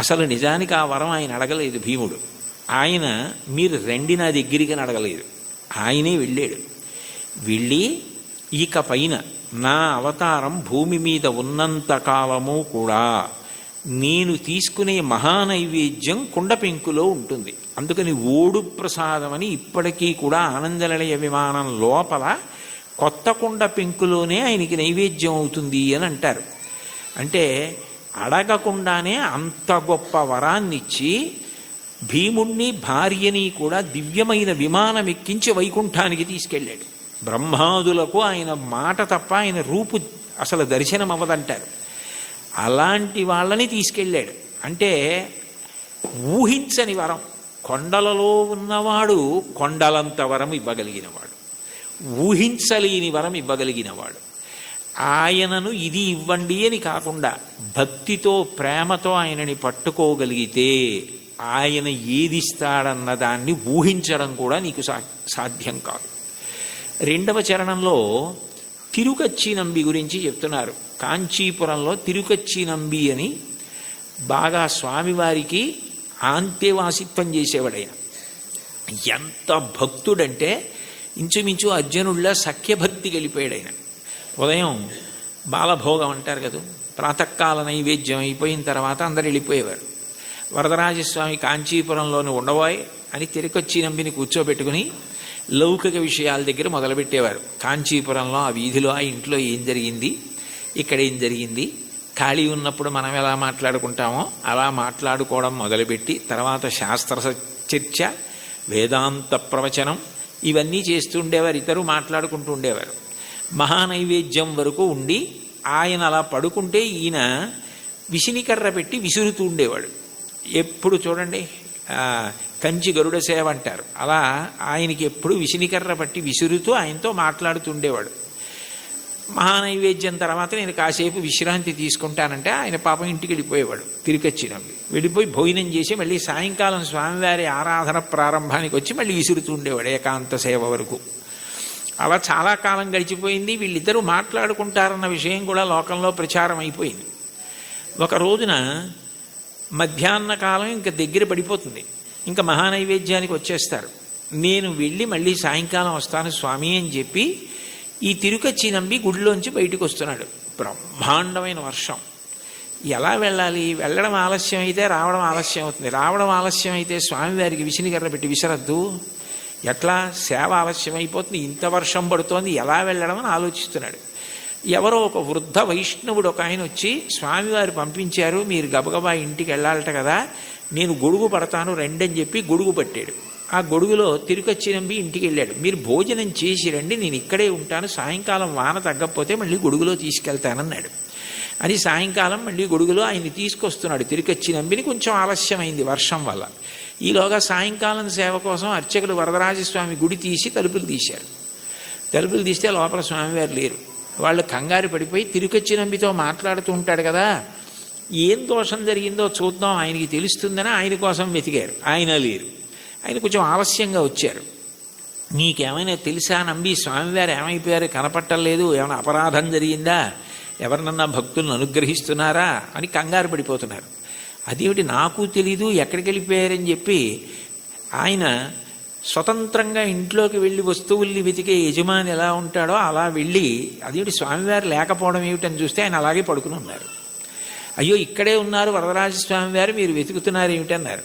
అసలు నిజానికి ఆ వరం ఆయన అడగలేదు భీముడు. ఆయన మీరు రండి నా దగ్గరికి అని అడగలేదు, ఆయనే వెళ్ళాడు. వెళ్ళి ఇక పైన నా అవతారం భూమి మీద ఉన్నంత కాలము కూడా నేను తీసుకునే మహానైవేద్యం కుండ పెంకులో ఉంటుంది. అందుకని ఓడు ప్రసాదం అని ఇప్పటికీ కూడా ఆనందనిలయ విమానం లోపల కొత్త కుండ పెంకులోనే ఆయనకి నైవేద్యం అవుతుంది అని అంటారు. అంటే అడగకుండానే అంత గొప్ప వరాన్నిచ్చి భీముణ్ణి భార్యని కూడా దివ్యమైన విమానం ఎక్కించి వైకుంఠానికి తీసుకెళ్ళాడు. బ్రహ్మాదులకు ఆయన మాట తప్ప ఆయన రూపు అసలు దర్శనం అవ్వదంటారు. అలాంటి వాళ్ళని తీసుకెళ్ళాడు. అంటే ఊహించని వరం. కొండలలో ఉన్నవాడు కొండలంత వరం ఇవ్వగలిగినవాడు, ఊహించలేని వరం ఇవ్వగలిగినవాడు. ఆయనను ఇది ఇవ్వండి అని కాకుండా భక్తితో ప్రేమతో ఆయనని పట్టుకోగలిగితే ఆయన ఏదిస్తాడన్న దాన్ని ఊహించడం కూడా నీకు సాధ్యం కాదు. రెండవ చరణంలో తిరుకచ్చి నంబి గురించి చెప్తున్నారు. కాంచీపురంలో తిరుకచ్చి నంబి అని బాగా స్వామివారికి ఆంతేవాసిత్వం చేసేవాడైన. ఎంత భక్తుడంటే ఇంచుమించు అర్జునుడిలా సఖ్యభక్తి గెలిపోయాడు ఆయన. ఉదయం బాలభోగం అంటారు కదా, ప్రాతకాల నైవేద్యం అయిపోయిన తర్వాత అందరు వెళ్ళిపోయేవారు. వరదరాజస్వామి కాంచీపురంలోని ఉండబోయ్ అని తిరుకొచ్చి నంబిని కూర్చోబెట్టుకుని లౌకిక విషయాల దగ్గర మొదలుపెట్టేవారు. కాంచీపురంలో ఆ వీధిలో ఆ ఇంట్లో ఏం జరిగింది, ఇక్కడ ఏం జరిగింది, ఖాళీ ఉన్నప్పుడు మనం ఎలా మాట్లాడుకుంటామో అలా మాట్లాడుకోవడం మొదలుపెట్టి తర్వాత శాస్త్ర చర్చ, వేదాంత ప్రవచనం ఇవన్నీ చేస్తూ ఉండేవారు. ఇద్దరు మాట్లాడుకుంటూ ఉండేవారు. మహానైవేద్యం వరకు ఉండి ఆయన అలా పడుకుంటే ఈయన విసినికర్ర పెట్టి విసురుతూ ఉండేవాడు. ఎప్పుడు చూడండి కంచి గరుడ సేవ అంటారు, అలా ఆయనకి ఎప్పుడు విసినికర్ర పట్టి విసురుతూ ఆయనతో మాట్లాడుతుండేవాడు. మహానైవేద్యం తర్వాత నేను కాసేపు విశ్రాంతి తీసుకుంటానంటే ఆయన పాపం ఇంటికి వెళ్ళిపోయేవాడు. తిరిగొచ్చినప్పుడు వెళ్ళిపోయి భోజనం చేసి మళ్ళీ సాయంకాలం స్వామివారి ఆరాధన ప్రారంభానికి వచ్చి మళ్ళీ విసురుతూ ఉండేవాడు ఏకాంత సేవ వరకు. అలా చాలా కాలం గడిచిపోయింది. వీళ్ళిద్దరూ మాట్లాడుకుంటారన్న విషయం కూడా లోకంలో ప్రచారం అయిపోయింది. ఒక రోజున మధ్యాహ్న కాలం ఇంకా దగ్గర పడిపోతుంది, ఇంకా మహానైవేద్యానికి వచ్చేస్తారు. నేను వెళ్ళి మళ్ళీ సాయంకాలం వస్తాను స్వామి అని చెప్పి ఈ తిరుకచ్చి నంబి గుడిలోంచి బయటకు వస్తున్నాడు. బ్రహ్మాండమైన వర్షం. ఎలా వెళ్ళాలి? వెళ్ళడం ఆలస్యం అయితే రావడం ఆలస్యం అవుతుంది. రావడం ఆలస్యం అయితే స్వామివారికి విసినికర్ర పెట్టి విసరద్దు, ఎట్లా సేవ ఆలస్యం అయిపోతుంది, ఇంత వర్షం పడుతోంది, ఎలా వెళ్ళడం అని ఆలోచిస్తున్నాడు. ఎవరో ఒక వృద్ధ వైష్ణవుడు ఒక ఆయన వచ్చి, స్వామివారు పంపించారు, మీరు గబగబా ఇంటికి వెళ్ళాలట కదా, నేను గొడుగు పడతాను రెండని చెప్పి గొడుగు పట్టాడు. ఆ గొడుగులో తిరుకచ్చి నంబి ఇంటికి వెళ్ళాడు. మీరు భోజనం చేసి రండి, నేను ఇక్కడే ఉంటాను, సాయంకాలం వాన తగ్గకపోతే మళ్ళీ గొడుగులో తీసుకెళ్తానన్నాడు. అని సాయంకాలం మళ్ళీ గొడుగులో ఆయన్ని తీసుకొస్తున్నాడు తిరుకచ్చి నంబిని. కొంచెం ఆలస్యమైంది వర్షం వల్ల. ఈలోగా సాయంకాలం సేవ కోసం అర్చకులు వరదరాజస్వామి గుడి తీసి తలుపులు తీశారు. తలుపులు తీస్తే లోపల స్వామివారు లేరు. వాళ్ళు కంగారు పడిపోయి తిరుకచ్చి నంబితో మాట్లాడుతూ ఉంటాడు కదా, ఏం దోషం జరిగిందో చూద్దాం ఆయనకి తెలుస్తుందని ఆయన కోసం వెతికారు. ఆయన లేరు. ఆయన కొంచెం ఆలస్యంగా వచ్చారు. నీకేమైనా తెలుసా నంబి, స్వామివారు ఏమైపోయారు, కనపట్టలేదు, ఏమైనా అపరాధం జరిగిందా, ఎవరినన్నా భక్తులను అనుగ్రహిస్తున్నారా అని కంగారు పడిపోతున్నారు. అదేమిటి నాకు తెలీదు, ఎక్కడికి వెళ్ళిపోయారని చెప్పి ఆయన స్వతంత్రంగా ఇంట్లోకి వెళ్ళి వస్తువుల్ని వెతికే యజమాని ఎలా ఉంటాడో అలా వెళ్ళి, అదేమిటి స్వామివారు లేకపోవడం ఏమిటని చూస్తే ఆయన అలాగే పడుకుని ఉన్నారు. అయ్యో ఇక్కడే ఉన్నారు వరదరాజస్వామివారు, మీరు వెతుకుతున్నారు ఏమిటన్నారు.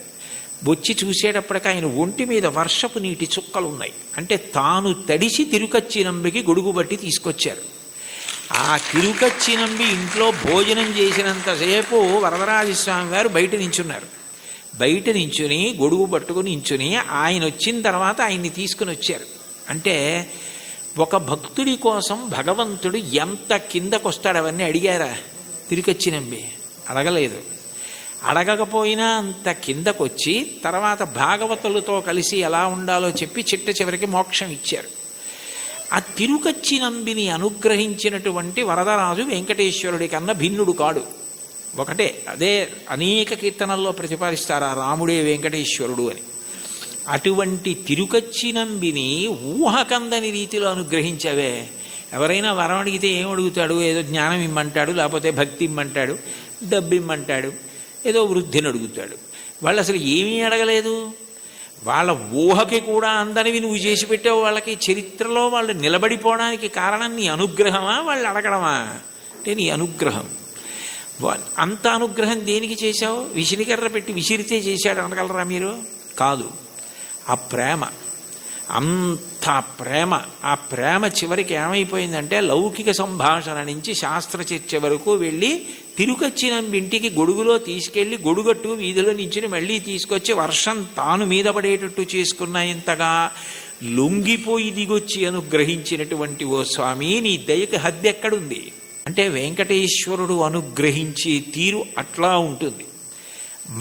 వచ్చి చూసేటప్పటికి ఆయన ఒంటి మీద వర్షపు నీటి చుక్కలు ఉన్నాయి. అంటే తాను తడిసి తిరుకచ్చి నంబికి గొడుగు బట్టి తీసుకొచ్చారు. ఆ తిరుకచ్చి నంబి ఇంట్లో భోజనం చేసినంతసేపు వరదరాజస్వామి వారు బయట నించున్నారు. బయట నించుని గొడుగు పట్టుకుని నించుని ఆయన వచ్చిన తర్వాత ఆయన్ని తీసుకుని వచ్చారు. అంటే ఒక భక్తుడి కోసం భగవంతుడు ఎంత కిందకొస్తాడు అవన్నీ అడిగారా తిరుకచ్చి నంబి? అడగలేదు. అడగకపోయినా అంత కిందకొచ్చి తర్వాత భాగవతులతో కలిసి ఎలా ఉండాలో చెప్పి చిట్ట చివరికి మోక్షం ఇచ్చారు. ఆ తిరుకచ్చి నంబిని అనుగ్రహించినటువంటి వరదరాజు వెంకటేశ్వరుడి కన్నా భిన్నుడు కాడు. ఒకటే, అదే అనేక కీర్తనల్లో ప్రతిపాదిస్తారు ఆ రాముడే వెంకటేశ్వరుడు అని. అటువంటి తిరుకచ్చి నంబిని ఊహకందని రీతిలో అనుగ్రహించవే. ఎవరైనా వరం అడిగితే ఏం అడుగుతాడు? ఏదో జ్ఞానం ఇమ్మంటాడు, లేకపోతే భక్తి ఇమ్మంటాడు, డబ్బు ఇమ్మంటాడు, ఏదో వృద్ధిని అడుగుతాడు. వాళ్ళు అసలు ఏమీ అడగలేదు. వాళ్ళ ఊహకి కూడా అందనివి నువ్వు చేసి పెట్టావు. వాళ్ళకి చరిత్రలో వాళ్ళు నిలబడిపోవడానికి కారణం నీ అనుగ్రహమా, వాళ్ళు అడగడమా? అంటే నీ అనుగ్రహం. అంత అనుగ్రహం దేనికి చేశావు? విసిరికర్ర పెట్టి విసిరితే చేశాడు అనగలరా మీరు? కాదు. ఆ ప్రేమ, అంత ప్రేమ. ఆ ప్రేమ చివరికి ఏమైపోయిందంటే లౌకిక సంభాషణ నుంచి శాస్త్ర చర్చ వరకు వెళ్ళి తిరుకచ్చి నంబి ఇంటికి గొడుగులో తీసుకెళ్లి గొడుగట్టు వీధిలో నుంచి మళ్ళీ తీసుకొచ్చి వర్షం తాను మీద పడేటట్టు చేసుకున్న ఇంతగా లొంగిపోయి దిగొచ్చి అనుగ్రహించినటువంటి ఓ స్వామి, నీ దయకి హద్దు ఎక్కడుంది? అంటే వెంకటేశ్వరుడు అనుగ్రహించే తీరు అట్లా ఉంటుంది.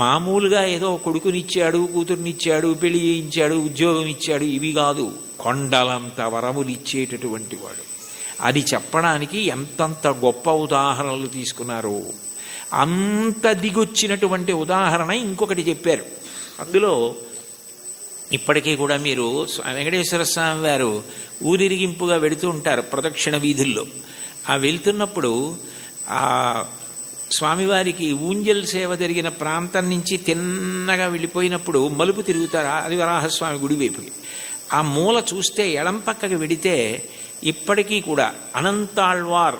మామూలుగా ఏదో కొడుకునిచ్చాడు, కూతుర్నిచ్చాడు, పెళ్లి చేయించాడు, ఉద్యోగం ఇచ్చాడు, ఇవి కాదు. కొండలంత వరములు ఇచ్చేటటువంటి వాడు. అది చెప్పడానికి ఎంతంత గొప్ప ఉదాహరణలు తీసుకున్నారు. అంత దిగొచ్చినటువంటి ఉదాహరణ ఇంకొకటి చెప్పారు. అందులో ఇప్పటికీ కూడా మీరు వెంకటేశ్వర స్వామి వారు ఊరిరిగింపుగా వెడుతూ ఉంటారు ప్రదక్షిణ వీధుల్లో. ఆ వెళ్తున్నప్పుడు ఆ స్వామివారికి ఊంజల్ సేవ జరిగిన ప్రాంతం నుంచి తిన్నగా వెళ్ళిపోయినప్పుడు మలుపు తిరుగుతారు అది వరాహస్వామి గుడి వైపుకి. ఆ మూల చూస్తే ఎడం పక్కకి వెడితే ఇప్పటికీ కూడా అనంతాళ్వార్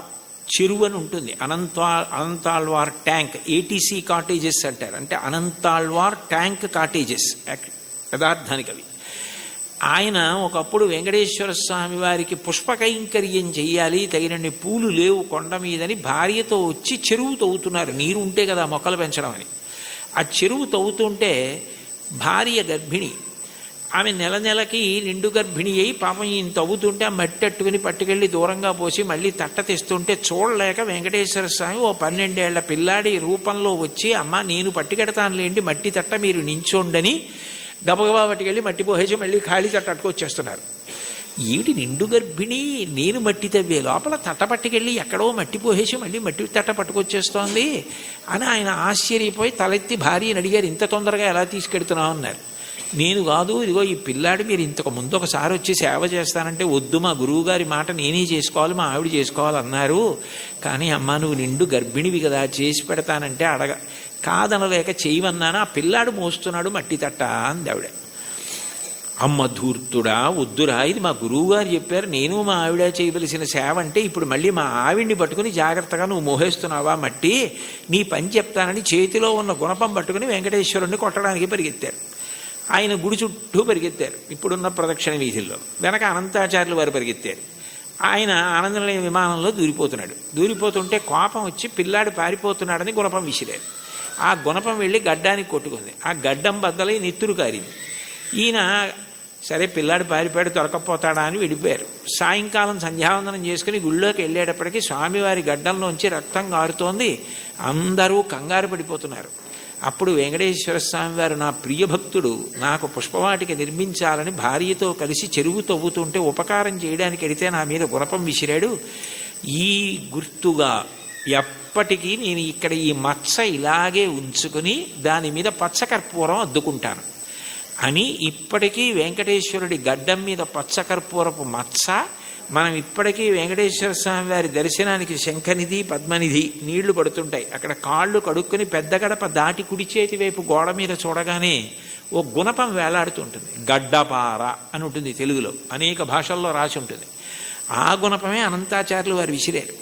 చెరువు అని ఉంటుంది. అనంతాళ్వార్ ట్యాంక్, ఏటీసీ కాటేజెస్ అంటారు. అంటే అనంతాళ్వార్ ట్యాంక్ కాటేజెస్ యథార్థానికి అవి. ఆయన ఒకప్పుడు వెంకటేశ్వర స్వామి వారికి పుష్పకైంకర్యం చెయ్యాలి, తగినన్ని పూలు లేవు కొండ మీదని భార్యతో వచ్చి చెరువు తవ్వుతున్నారు. నీరు ఉంటే కదా మొక్కలు పెంచడం అని. ఆ చెరువు తవ్వుతుంటే భార్య గర్భిణి. ఆమె నెల నెలకి నిండు గర్భిణి అయి పాపం ఈయన తవ్వుతుంటే ఆ మట్టి అట్టుకుని పట్టుకెళ్ళి దూరంగా పోసి మళ్ళీ తట్ట తెస్తుంటే చూడలేక వెంకటేశ్వర స్వామి ఓ 12 ఏళ్ల పిల్లాడి రూపంలో వచ్చి, అమ్మ నేను పట్టుకెడతానులేండి మట్టి తట్ట మీరు నించోండని గబగబా పట్టుకెళ్ళి మట్టి పోసేసి మళ్ళీ ఖాళీ తట్ట అట్టుకొచ్చేస్తున్నారు. ఏమిటి నిండు గర్భిణి, నేను మట్టి తవ్వే లోపల తట్ట పట్టుకెళ్ళి ఎక్కడో మట్టి పోసేసి మళ్ళీ మట్టి తట్ట పట్టుకొచ్చేస్తోంది అని ఆయన ఆశ్చర్యపోయి తలెత్తి భార్యని అడిగారు, ఇంత తొందరగా ఎలా తీసుకెడుతున్నావు అన్నారు. నేను కాదు, ఇదిగో ఈ పిల్లాడు మీరు ఇంతకు ముందు ఒకసారి వచ్చి సేవ చేస్తానంటే వద్దు, మా గురువు గారి మాట నేనే చేసుకోవాలి, మా ఆవిడ చేసుకోవాలన్నారు. కానీ అమ్మ నువ్వు నిండు గర్భిణివి కదా, చేసి పెడతానంటే కాదనలేక చేయమన్నాను, ఆ పిల్లాడు మోస్తున్నాడు మట్టి తట్ట అంది ఆవిడ. అమ్మ ధూర్తుడా, వద్దురా, ఇది మా గురువు గారు చెప్పారు, నేను మా ఆవిడ చేయవలసిన సేవ అంటే ఇప్పుడు మళ్ళీ మా ఆవిడ్ని పట్టుకుని జాగ్రత్తగా నువ్వు మోహేస్తున్నావా మట్టి, నీ పని చెప్తానని చేతిలో ఉన్న గుణపం పట్టుకుని వెంకటేశ్వరుణ్ణి కొట్టడానికి పరిగెత్తారు. ఆయన గుడి చుట్టూ పరిగెత్తారు, ఇప్పుడున్న ప్రదక్షిణ వీధుల్లో. వెనక అనంతాచార్యులు వారు పరిగెత్తారు. ఆయన ఆనందనిలయ విమానంలో దూరిపోతుంటే కోపం వచ్చి పిల్లాడు పారిపోతున్నాడని గుణపం విసిరారు. ఆ గుణపం వెళ్ళి గడ్డానికి కొట్టుకుంది. ఆ గడ్డం బద్దలై నెత్తురు కారింది. ఈయన సరే పిల్లాడు పారిపోయాడు దొరకపోతాడా అని వెళ్ళిపోయారు. సాయంకాలం సంధ్యావందనం చేసుకుని గుళ్ళోకి వెళ్ళేటప్పటికీ స్వామివారి గడ్డంలోంచి రక్తం కారుతోంది. అందరూ కంగారు పడిపోతున్నారు. అప్పుడు వెంకటేశ్వర స్వామి వారు, నా ప్రియభక్తుడు నాకు పుష్పవాటిక నిర్మించాలని భార్యతో కలిసి చెరువు తవ్వుతుంటే ఉపకారం చేయడానికి వెడితే నా మీద గుణపం విసిరాడు. ఈ గుర్తుగా ఎప్పటికీ నేను ఇక్కడ ఈ మచ్చ ఇలాగే ఉంచుకుని దాని మీద పచ్చకర్పూరం అద్దుకుంటాను అని ఇప్పటికీ వెంకటేశ్వరుడి గడ్డం మీద పచ్చకర్పూరపు మచ్చ. మనం ఇప్పటికీ వెంకటేశ్వర స్వామి వారి దర్శనానికి శంఖనిధి పద్మనిధి నీళ్లు పడుతుంటాయి. అక్కడ కాళ్ళు కడుక్కుని పెద్ద గడప దాటి కుడి చేతి వైపు గోడ మీద చూడగానే ఓ గుణపం వేలాడుతుంటుంది. గడ్డపార అని ఉంటుంది తెలుగులో, అనేక భాషల్లో రాసి ఉంటుంది. ఆ గుణపమే అనంతాచార్యులు వారు విసిరారు.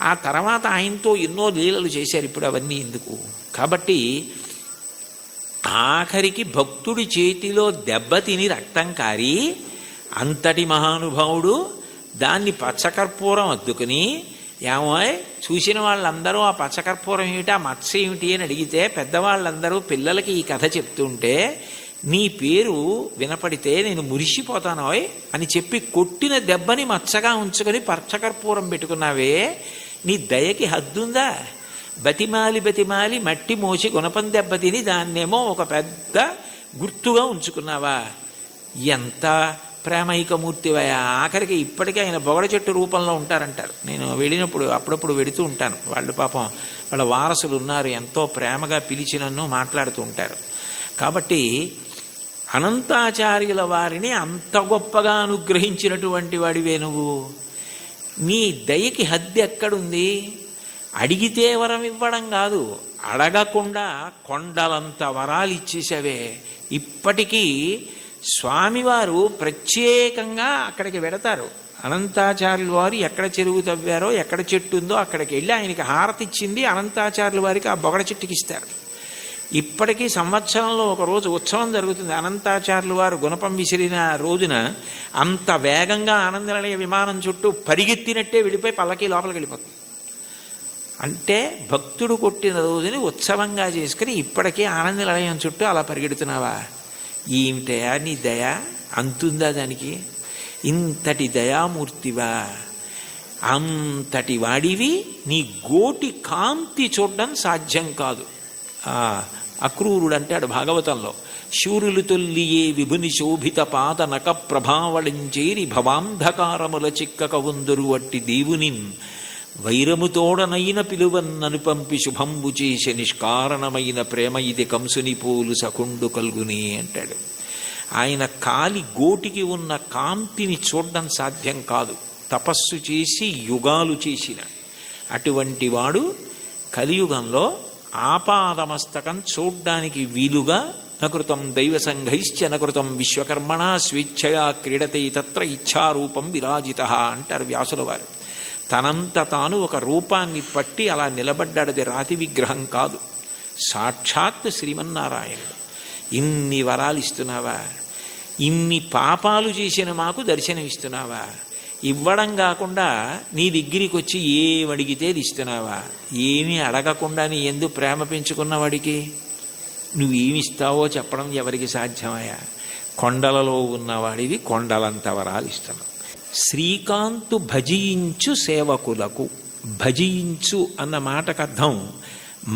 ఆ తర్వాత ఆయనతో ఎన్నో లీలలు చేశారు. ఇప్పుడు అవన్నీ ఎందుకు? కాబట్టి ఆఖరికి భక్తుడి చేతిలో దెబ్బతిని రక్తం కారి అంతటి మహానుభావుడు దాన్ని పచ్చకర్పూరం అద్దుకుని, ఏమో చూసిన వాళ్ళందరూ ఆ పచ్చకర్పూరం ఏమిటి, ఆ మత్స ఏమిటి అని అడిగితే పెద్దవాళ్ళందరూ పిల్లలకి ఈ కథ చెప్తుంటే నీ పేరు వినపడితే నేను మురిసిపోతానోయ్ అని చెప్పి కొట్టిన దెబ్బని మచ్చగా ఉంచుకొని పచ్చకర్పూరం పెట్టుకున్నావే, నీ దయకి హద్దుందా? బతిమాలి మట్టి మోసి గుణపం దెబ్బ తిని దాన్నేమో ఒక పెద్ద గుర్తుగా ఉంచుకున్నావా? ఎంత ప్రేమైకమూర్తివయా! ఆఖరికి ఇప్పటికీ ఆయన బొగడ చెట్టు రూపంలో ఉంటారంటారు. నేను వెళ్ళినప్పుడు అప్పుడప్పుడు వెడుతూ ఉంటాను. వాళ్ళు పాపం వాళ్ళ వారసులు ఉన్నారు, ఎంతో ప్రేమగా పిలిచి నన్ను మాట్లాడుతూ ఉంటారు. కాబట్టి అనంతాచార్యుల వారిని అంత గొప్పగా అనుగ్రహించినటువంటి వాడివే నువ్వు. నీ దయకి హద్దు ఎక్కడుంది? అడిగితే వరం ఇవ్వడం కాదు, అడగకుండా కొండలంత వరాలు ఇచ్చేసావే. ఇప్పటికీ స్వామివారు ప్రత్యేకంగా అక్కడికి వెడతారు. అనంతాచార్యుల వారు ఎక్కడ చెరువు తవ్వారో, ఎక్కడ చెట్టు ఉందో అక్కడికి వెళ్ళి ఆయనకి హారతి ఇచ్చింది అనంతాచార్యుల వారికి ఆ బొగడ చెట్టుకి ఇస్తారు. ఇప్పటికీ సంవత్సరంలో ఒక రోజు ఉత్సవం జరుగుతుంది. అనంతాచార్యుల వారు గుణపం విసిరిన రోజున అంత వేగంగా ఆనందనిలయ విమానం చుట్టూ పరిగెత్తినట్టే వెళ్ళిపోయి పల్లకి లోపలికి వెళ్ళిపోతుంది. అంటే భక్తుడు కొట్టిన రోజుని ఉత్సవంగా చేసుకుని ఇప్పటికీ ఆనందనిలయం చుట్టూ అలా పరిగెడుతున్నావా? ఏమిటయా నీ దయ? అంతుందా దానికి? ఇంతటి దయామూర్తివా, అంతటి వాడివి, నీ గోటి కాంతి చూడడం సాధ్యం కాదు. అక్రూరుడు అంటాడు భాగవతంలో, శూరులు తొల్లియే విభుని శోభిత పాద నక ప్రభావళంచేరి భవాంధకారముల చిక్కక వందరు వట్టి దేవునిన్ వైరముతోడనైన పిలువన్నను పంపి శుభంబు చేసే నిష్కారణమైన ప్రేమ ఇది కంసుని పోలు సకుండు కల్గుని అంటాడు. ఆయన కాలి గోటికి ఉన్న కాంతిని చూడడం సాధ్యం కాదు. తపస్సు చేసి యుగాలు చేసిన అటువంటి వాడు కలియుగంలో ఆపాదమస్తకం చూడ్డానికి వీలుగా నకృతం దైవ సంఘైశ్చ నకృతం విశ్వకర్మణ స్వేచ్ఛయా క్రీడతే తత్ర ఇచ్ఛారూపం విరాజిత అంటారు వ్యాసుల వారు. తనంత తాను ఒక రూపాన్ని పట్టి అలా నిలబడ్డాడది రాతి విగ్రహం కాదు, సాక్షాత్ శ్రీమన్నారాయణుడు. ఇన్ని వరాలు ఇస్తున్నావా? ఇన్ని పాపాలు చేసిన మాకు దర్శనమిస్తున్నావా? ఇవ్వడం కాకుండా నీ దగ్గరికి వచ్చి ఏమడిగితే అది ఇస్తున్నావా? ఏమీ అడగకుండా నీ ఎందు ప్రేమ పెంచుకున్న వాడికి నువ్వేమిస్తావో చెప్పడం ఎవరికి సాధ్యమయ్యా? కొండలలో ఉన్నవాడివి కొండలంత వరాలు ఇస్తున్నావు. శ్రీకాంతు భజించు సేవకులకు. భజించు అన్న మాటకు అర్థం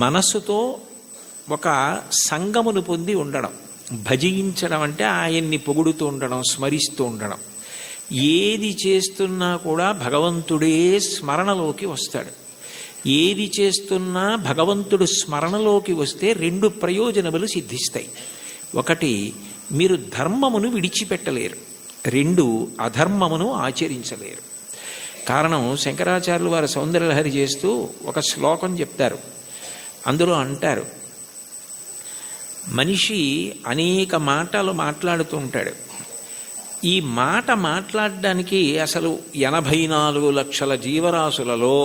మనస్సుతో ఒక సంగమును పొంది ఉండడం. భజించడం అంటే ఆయన్ని పొగుడుతూ ఉండడం, స్మరిస్తూ ఉండడం. ఏది చేస్తున్నా కూడా భగవంతుడే స్మరణలోకి వస్తాడు. ఏది చేస్తున్నా భగవంతుడు స్మరణలోకి వస్తే 2 ప్రయోజనములు సిద్ధిస్తాయి. ఒకటి, మీరు ధర్మమును విడిచిపెట్టలేరు. 2, అధర్మమును ఆచరించలేరు. కారణం, శంకరాచార్యులు వారు సౌందర్యలహరి చేస్తూ ఒక శ్లోకం చెప్తారు. అందులో అంటారు, మనిషి అనేక మాటలు మాట్లాడుతూ ఉంటాడు. ఈ మాట మాట్లాడడానికి అసలు 84 లక్షల జీవరాశులలో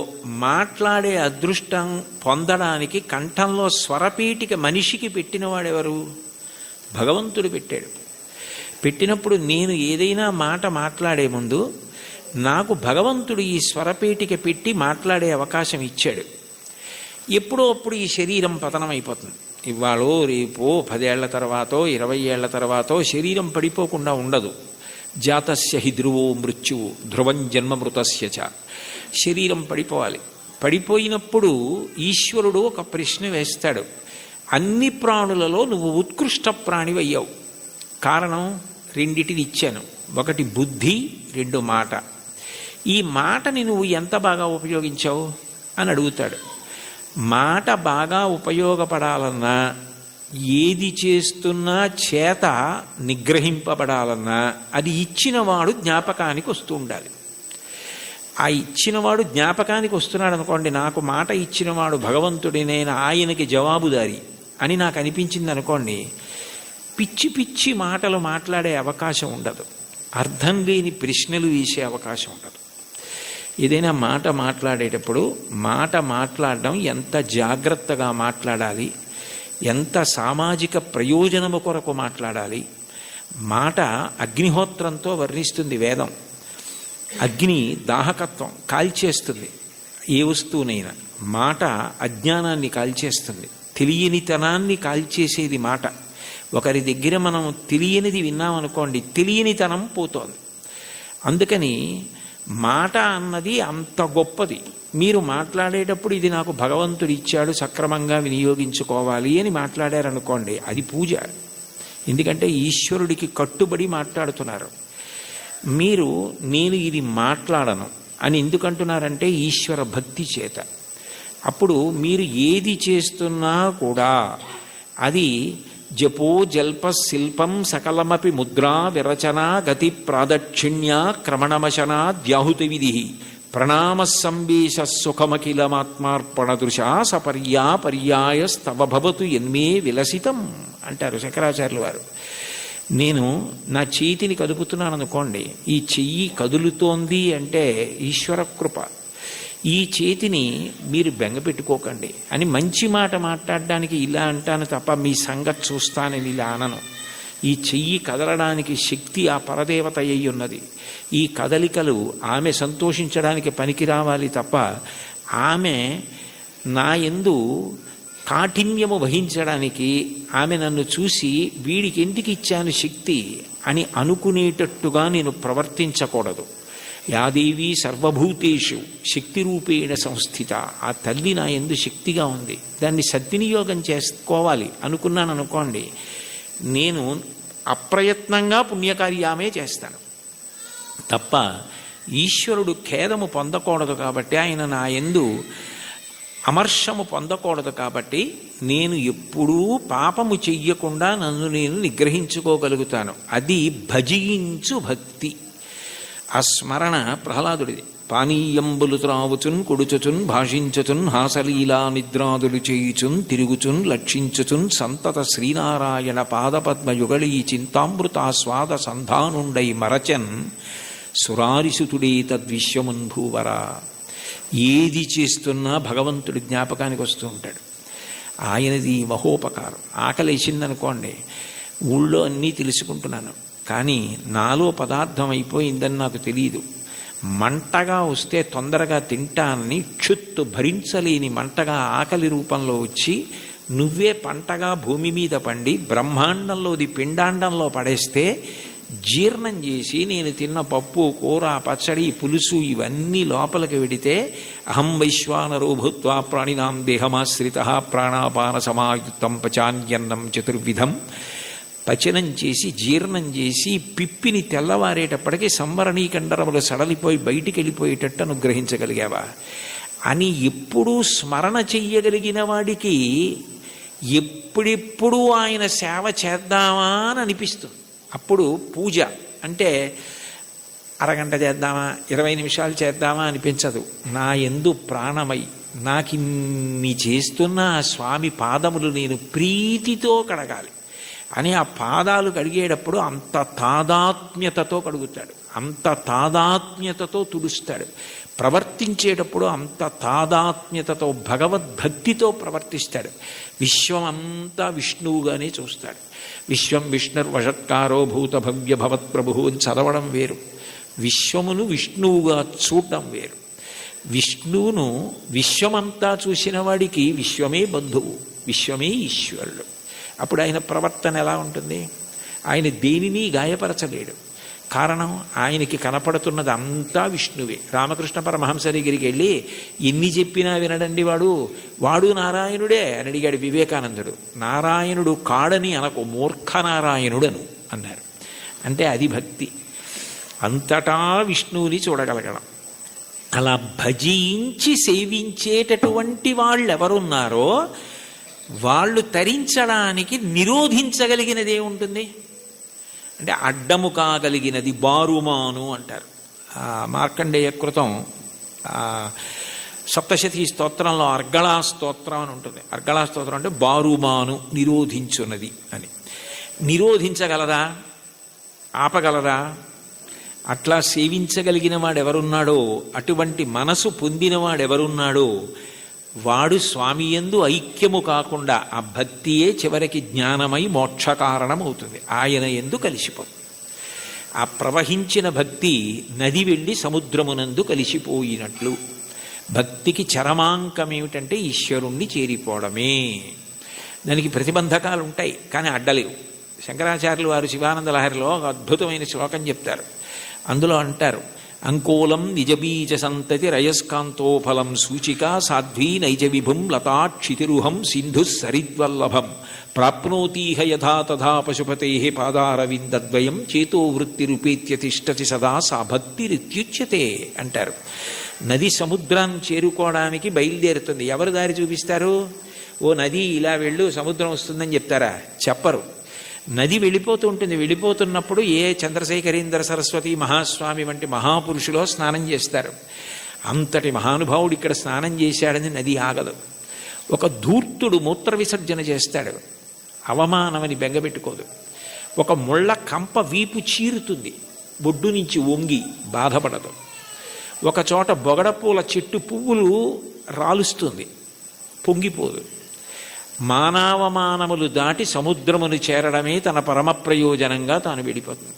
మాట్లాడే అదృష్టం పొందడానికి కంఠంలో స్వరపీఠిక మనిషికి పెట్టినవాడెవరు? భగవంతుడు పెట్టాడు. పెట్టినప్పుడు నేను ఏదైనా మాట మాట్లాడే ముందు నాకు భగవంతుడు ఈ స్వరపేటిక పెట్టి మాట్లాడే అవకాశం ఇచ్చాడు. ఎప్పుడో అప్పుడు ఈ శరీరం పతనం అయిపోతుంది. ఇవాళో రేపో 10 ఏళ్ల తర్వాతో 20 ఏళ్ల తర్వాతో శరీరం పడిపోకుండా ఉండదు. జాతస్య హి ధ్రువో మృత్యువు ధ్రువం జన్మమృతస్య చ. శరీరం పడిపోవాలి. పడిపోయినప్పుడు ఈశ్వరుడు ఒక ప్రశ్న వేస్తాడు. అన్ని ప్రాణులలో నువ్వు ఉత్కృష్ట ప్రాణివయ్యావు. కారణం, 2 ఇచ్చాను. ఒకటి బుద్ధి, 2 మాట. ఈ మాటని నువ్వు ఎంత బాగా ఉపయోగించావు అని అడుగుతాడు. మాట బాగా ఉపయోగపడాలన్నా, ఏది చేస్తున్నా చేత నిగ్రహింపబడాలన్నా అది ఇచ్చినవాడు జ్ఞాపకానికి వస్తూ ఉండాలి. ఆ ఇచ్చినవాడు జ్ఞాపకానికి వస్తున్నాడు అనుకోండి, నాకు మాట ఇచ్చినవాడు భగవంతుడి, నేను ఆయనకి జవాబుదారి అని నాకు అనిపించింది అనుకోండి, పిచ్చి పిచ్చి మాటలు మాట్లాడే అవకాశం ఉండదు. అర్థం లేని ప్రశ్నలు వేసే అవకాశం ఉండదు. ఏదైనా మాట మాట్లాడేటప్పుడు మాట మాట్లాడడం ఎంత జాగ్రత్తగా మాట్లాడాలి, ఎంత సామాజిక ప్రయోజనము కొరకు మాట్లాడాలి. మాట అగ్నిహోత్రంతో వర్ణిస్తుంది వేదం. అగ్ని దాహకత్వం కాల్చేస్తుంది ఏ వస్తువునైనా. మాట అజ్ఞానాన్ని కాల్చేస్తుంది, తెలియనితనాన్ని కాల్చేసేది మాట. ఒకరి దగ్గర మనం తెలియనిది విన్నామనుకోండి, తెలియనితనం పోతోంది. అందుకని మాట అన్నది అంత గొప్పది. మీరు మాట్లాడేటప్పుడు ఇది నాకు భగవంతుడు ఇచ్చాడు, సక్రమంగా వినియోగించుకోవాలి అని మాట్లాడారనుకోండి, అది పూజ. ఎందుకంటే ఈశ్వరుడికి కట్టుబడి మాట్లాడుతున్నారు. మీరు నేను ఇది మాట్లాడను అని ఎందుకంటున్నారంటే ఈశ్వర భక్తి చేత. అప్పుడు మీరు ఏది చేస్తున్నా కూడా అది జపో జల్ప శిల్పం సకలమపి ముద్రా విరచన గతి ప్రాదక్షిణ్య క్రమణమశనా ద్యాహుతి విధి ప్రణామ సంవేశ సుఖమఖిలమాత్మార్పణ దృశా సపర్యా పర్యాయ స్తవ భవతు ఎన్మే విలసితం అంటారు శంకరాచార్యుల వారు. నేను నా చేతిని కదుపుతున్నాను అనుకోండి, ఈ చెయ్యి కదులుతోంది అంటే ఈశ్వర కృప. ఈ చేతిని మీరు బెంగపెట్టుకోకండి అని మంచి మాట మాట్లాడడానికి ఇలా అంటాను తప్ప మీ సంగతి చూస్తానని ఇలా అనను. ఈ చెయ్యి కదలడానికి శక్తి ఆ పరదేవత అయి ఉన్నది. ఈ కదలికలు ఆమె సంతోషించడానికి పనికి రావాలి తప్ప ఆమె నా యందు కాఠిన్యము వహించడానికి, ఆమె నన్ను చూసి వీడికి ఎందుకు ఇచ్చాను శక్తి అని అనుకునేటట్టుగా నేను ప్రవర్తించకూడదు. యాదేవి సర్వభూతేషు శక్తి రూపేణ సంస్థిత. ఆ తల్లి నా యందు శక్తిగా ఉంది, దాన్ని సద్వినియోగం చేసుకోవాలి అనుకున్నాను అనుకోండి, నేను అప్రయత్నంగా పుణ్యకార్యామే చేస్తాను తప్ప ఈశ్వరుడు ఖేదము పొందకూడదు. కాబట్టి ఆయన నా యందు అమర్షము పొందకూడదు. కాబట్టి నేను ఎప్పుడూ పాపము చెయ్యకుండా నన్ను నేను నిగ్రహించుకోగలుగుతాను. అది భజించు భక్తి. ఆ స్మరణ ప్రహ్లాదుడిది. పానీయంబులు త్రావుచున్ కొడుచుచున్ భాషించుచున్ హాసలీలా నిద్రాదులు చేయుచున్ తిరుగుచున్ లక్షించుచున్ సంతత శ్రీనారాయణ పాదపద్మయుగళీ చింతామృతాస్వాద సంధానుండై మరచన్ సురారిసుతుడే తద్విశ్వమున్ భూవరా. ఏది చేస్తున్నా భగవంతుడి జ్ఞాపకానికి వస్తూ ఉంటాడు. ఆయనది మహోపకారం. ఆకలేసిందనుకోండి, ఊళ్ళో అన్నీ తెలుసుకుంటున్నాను, కానీ నాలో పదార్థం అయిపోయిందని నాకు తెలియదు. మంటగా వస్తే తొందరగా తింటానని క్షుత్తు భరించలేని మంటగా ఆకలి రూపంలో వచ్చి నువ్వే పంటగా భూమి మీద పండి బ్రహ్మాండంలోది పిండాండంలో పడేస్తే జీర్ణం చేసి నేను తిన్న పప్పు కూర పచ్చడి పులుసు ఇవన్నీ లోపలికి వెడితే అహం వైశ్వానరో భూత్వా ప్రాణినాం దేహమాశ్రిత ప్రాణాపాన సమాయుక్తం పచాన్యన్నం చతుర్విధం పచనం చేసి జీర్ణం చేసి పిప్పిని తెల్లవారేటప్పటికీ సంవరణీకండరములు సడలిపోయి బయటికి వెళ్ళిపోయేటట్టు అనుగ్రహించగలిగావా అని ఎప్పుడూ స్మరణ చెయ్యగలిగిన వాడికి ఎప్పుడెప్పుడు ఆయన సేవ చేద్దామా అని అనిపిస్తుంది. అప్పుడు పూజ అంటే అరగంట చేద్దామా 20 నిమిషాలు చేద్దామా అనిపించదు. నా యందు ప్రాణమై నాకిన్ని చేస్తున్న ఆ స్వామి పాదములు నేను ప్రీతితో కడగాలి అని ఆ పాదాలు కడిగేటప్పుడు అంత తాదాత్మ్యతతో కడుగుతాడు, అంత తాదాత్మ్యతతో తుడుస్తాడు. ప్రవర్తించేటప్పుడు అంత తాదాత్మ్యతతో భగవద్భక్తితో ప్రవర్తిస్తాడు. విశ్వమంతా విష్ణువుగానే చూస్తాడు. విశ్వం విష్ణుర్వషత్కారో భూత భవ్య భవత్ప్రభు అని చదవడం వేరు, విశ్వమును విష్ణువుగా చూడడం వేరు. విష్ణువును విశ్వమంతా చూసిన వాడికి విశ్వమే బంధువు, విశ్వమే ఈశ్వరుడు. అప్పుడు ఆయన ప్రవర్తన ఎలా ఉంటుంది? ఆయన దేనిని గాయపరచలేడు. కారణం ఆయనకి కనపడుతున్నది అంతా విష్ణువే. రామకృష్ణ పరమహంస దగ్గరికి వెళ్ళి ఎన్ని చెప్పినా వినడండి వాడు నారాయణుడే అని అడిగాడు వివేకానందుడు. నారాయణుడు కాడని అనకు, మూర్ఖ నారాయణుడు అన్నారు. అంటే అది భక్తి, అంతటా విష్ణువుని చూడగలగడం. అలా భజించి సేవించేటటువంటి వాళ్ళు ఎవరున్నారో వాళ్ళు తరించడానికి నిరోధించగలిగినది ఏముంటుంది అంటే అడ్డము కాగలిగినది బారుమాను అంటారు. మార్కండేయ కృతం సప్తశతి స్తోత్రంలో అర్గళా స్తోత్రం అని ఉంటుంది. అర్గళా స్తోత్రం అంటే బారుమాను నిరోధించున్నది అని. నిరోధించగలదా? ఆపగలదా? అట్లా సేవించగలిగిన వాడెవరున్నాడో, అటువంటి మనసు పొందినవాడెవరున్నాడో వాడు స్వామి యందు ఐక్యము కాకుండా ఆ భక్తియే చివరికి జ్ఞానమై మోక్షకారణం అవుతుంది. ఆయన యందు కలిసిపోతుంది. ఆ ప్రవహించిన భక్తి నది వెళ్ళి సముద్రమునందు కలిసిపోయినట్లు. భక్తికి చరమాంకం ఏమిటంటే ఈశ్వరుణ్ణి చేరిపోవడమే. దానికి ప్రతిబంధకాలు ఉంటాయి కానీ అడ్డలేవు. శంకరాచార్యులు వారు శివానంద లహరిలో ఒక అద్భుతమైన శ్లోకం చెప్తారు. అందులో అంటారు, అంకోలం నిజబీజ సంతతి రయస్కాంతోఫలం సూచికా సాధ్వీ నైజ విభుం లతాక్షితిరుహం సింధు సరిద్వల్లభం ప్రాప్నోతీహ యథా తథా పశుపతే పాదారవిందద్వయం చేతో వృత్తిరుపేత్య తిష్టతి సదా సా భక్తిరిత్యుచ్యతే అంటారు. నది సముద్రాన్ని చేరుకోవడానికి బయలుదేరుతుంది. ఎవరు దారి చూపిస్తారు? ఓ నది ఇలా వెళ్ళు సముద్రం వస్తుందని చెప్తారా? చెప్పరు. నది వెళ్ళిపోతూ ఉంటుంది. వెళ్ళిపోతున్నప్పుడు ఏ చంద్రశేఖరేంద్ర సరస్వతి మహాస్వామి వంటి మహాపురుషులో స్నానం చేస్తారు. అంతటి మహానుభావుడు ఇక్కడ స్నానం చేశాడని నది ఆగదు. ఒక ధూర్తుడు మూత్ర విసర్జన చేస్తాడు, అవమానమని బెంగపెట్టుకోదు. ఒక ముళ్ళ కంప వీపు చీరుతుంది, బొడ్డు నుంచి వంగి బాధపడదు. ఒక చోట బొగడపూల చెట్టు పువ్వులు రాలుస్తుంది, పొంగిపోదు. మానవమానములు దాటి సముద్రమును చేరడమే తన పరమ ప్రయోజనంగా తాను వెళ్ళిపోతుంది.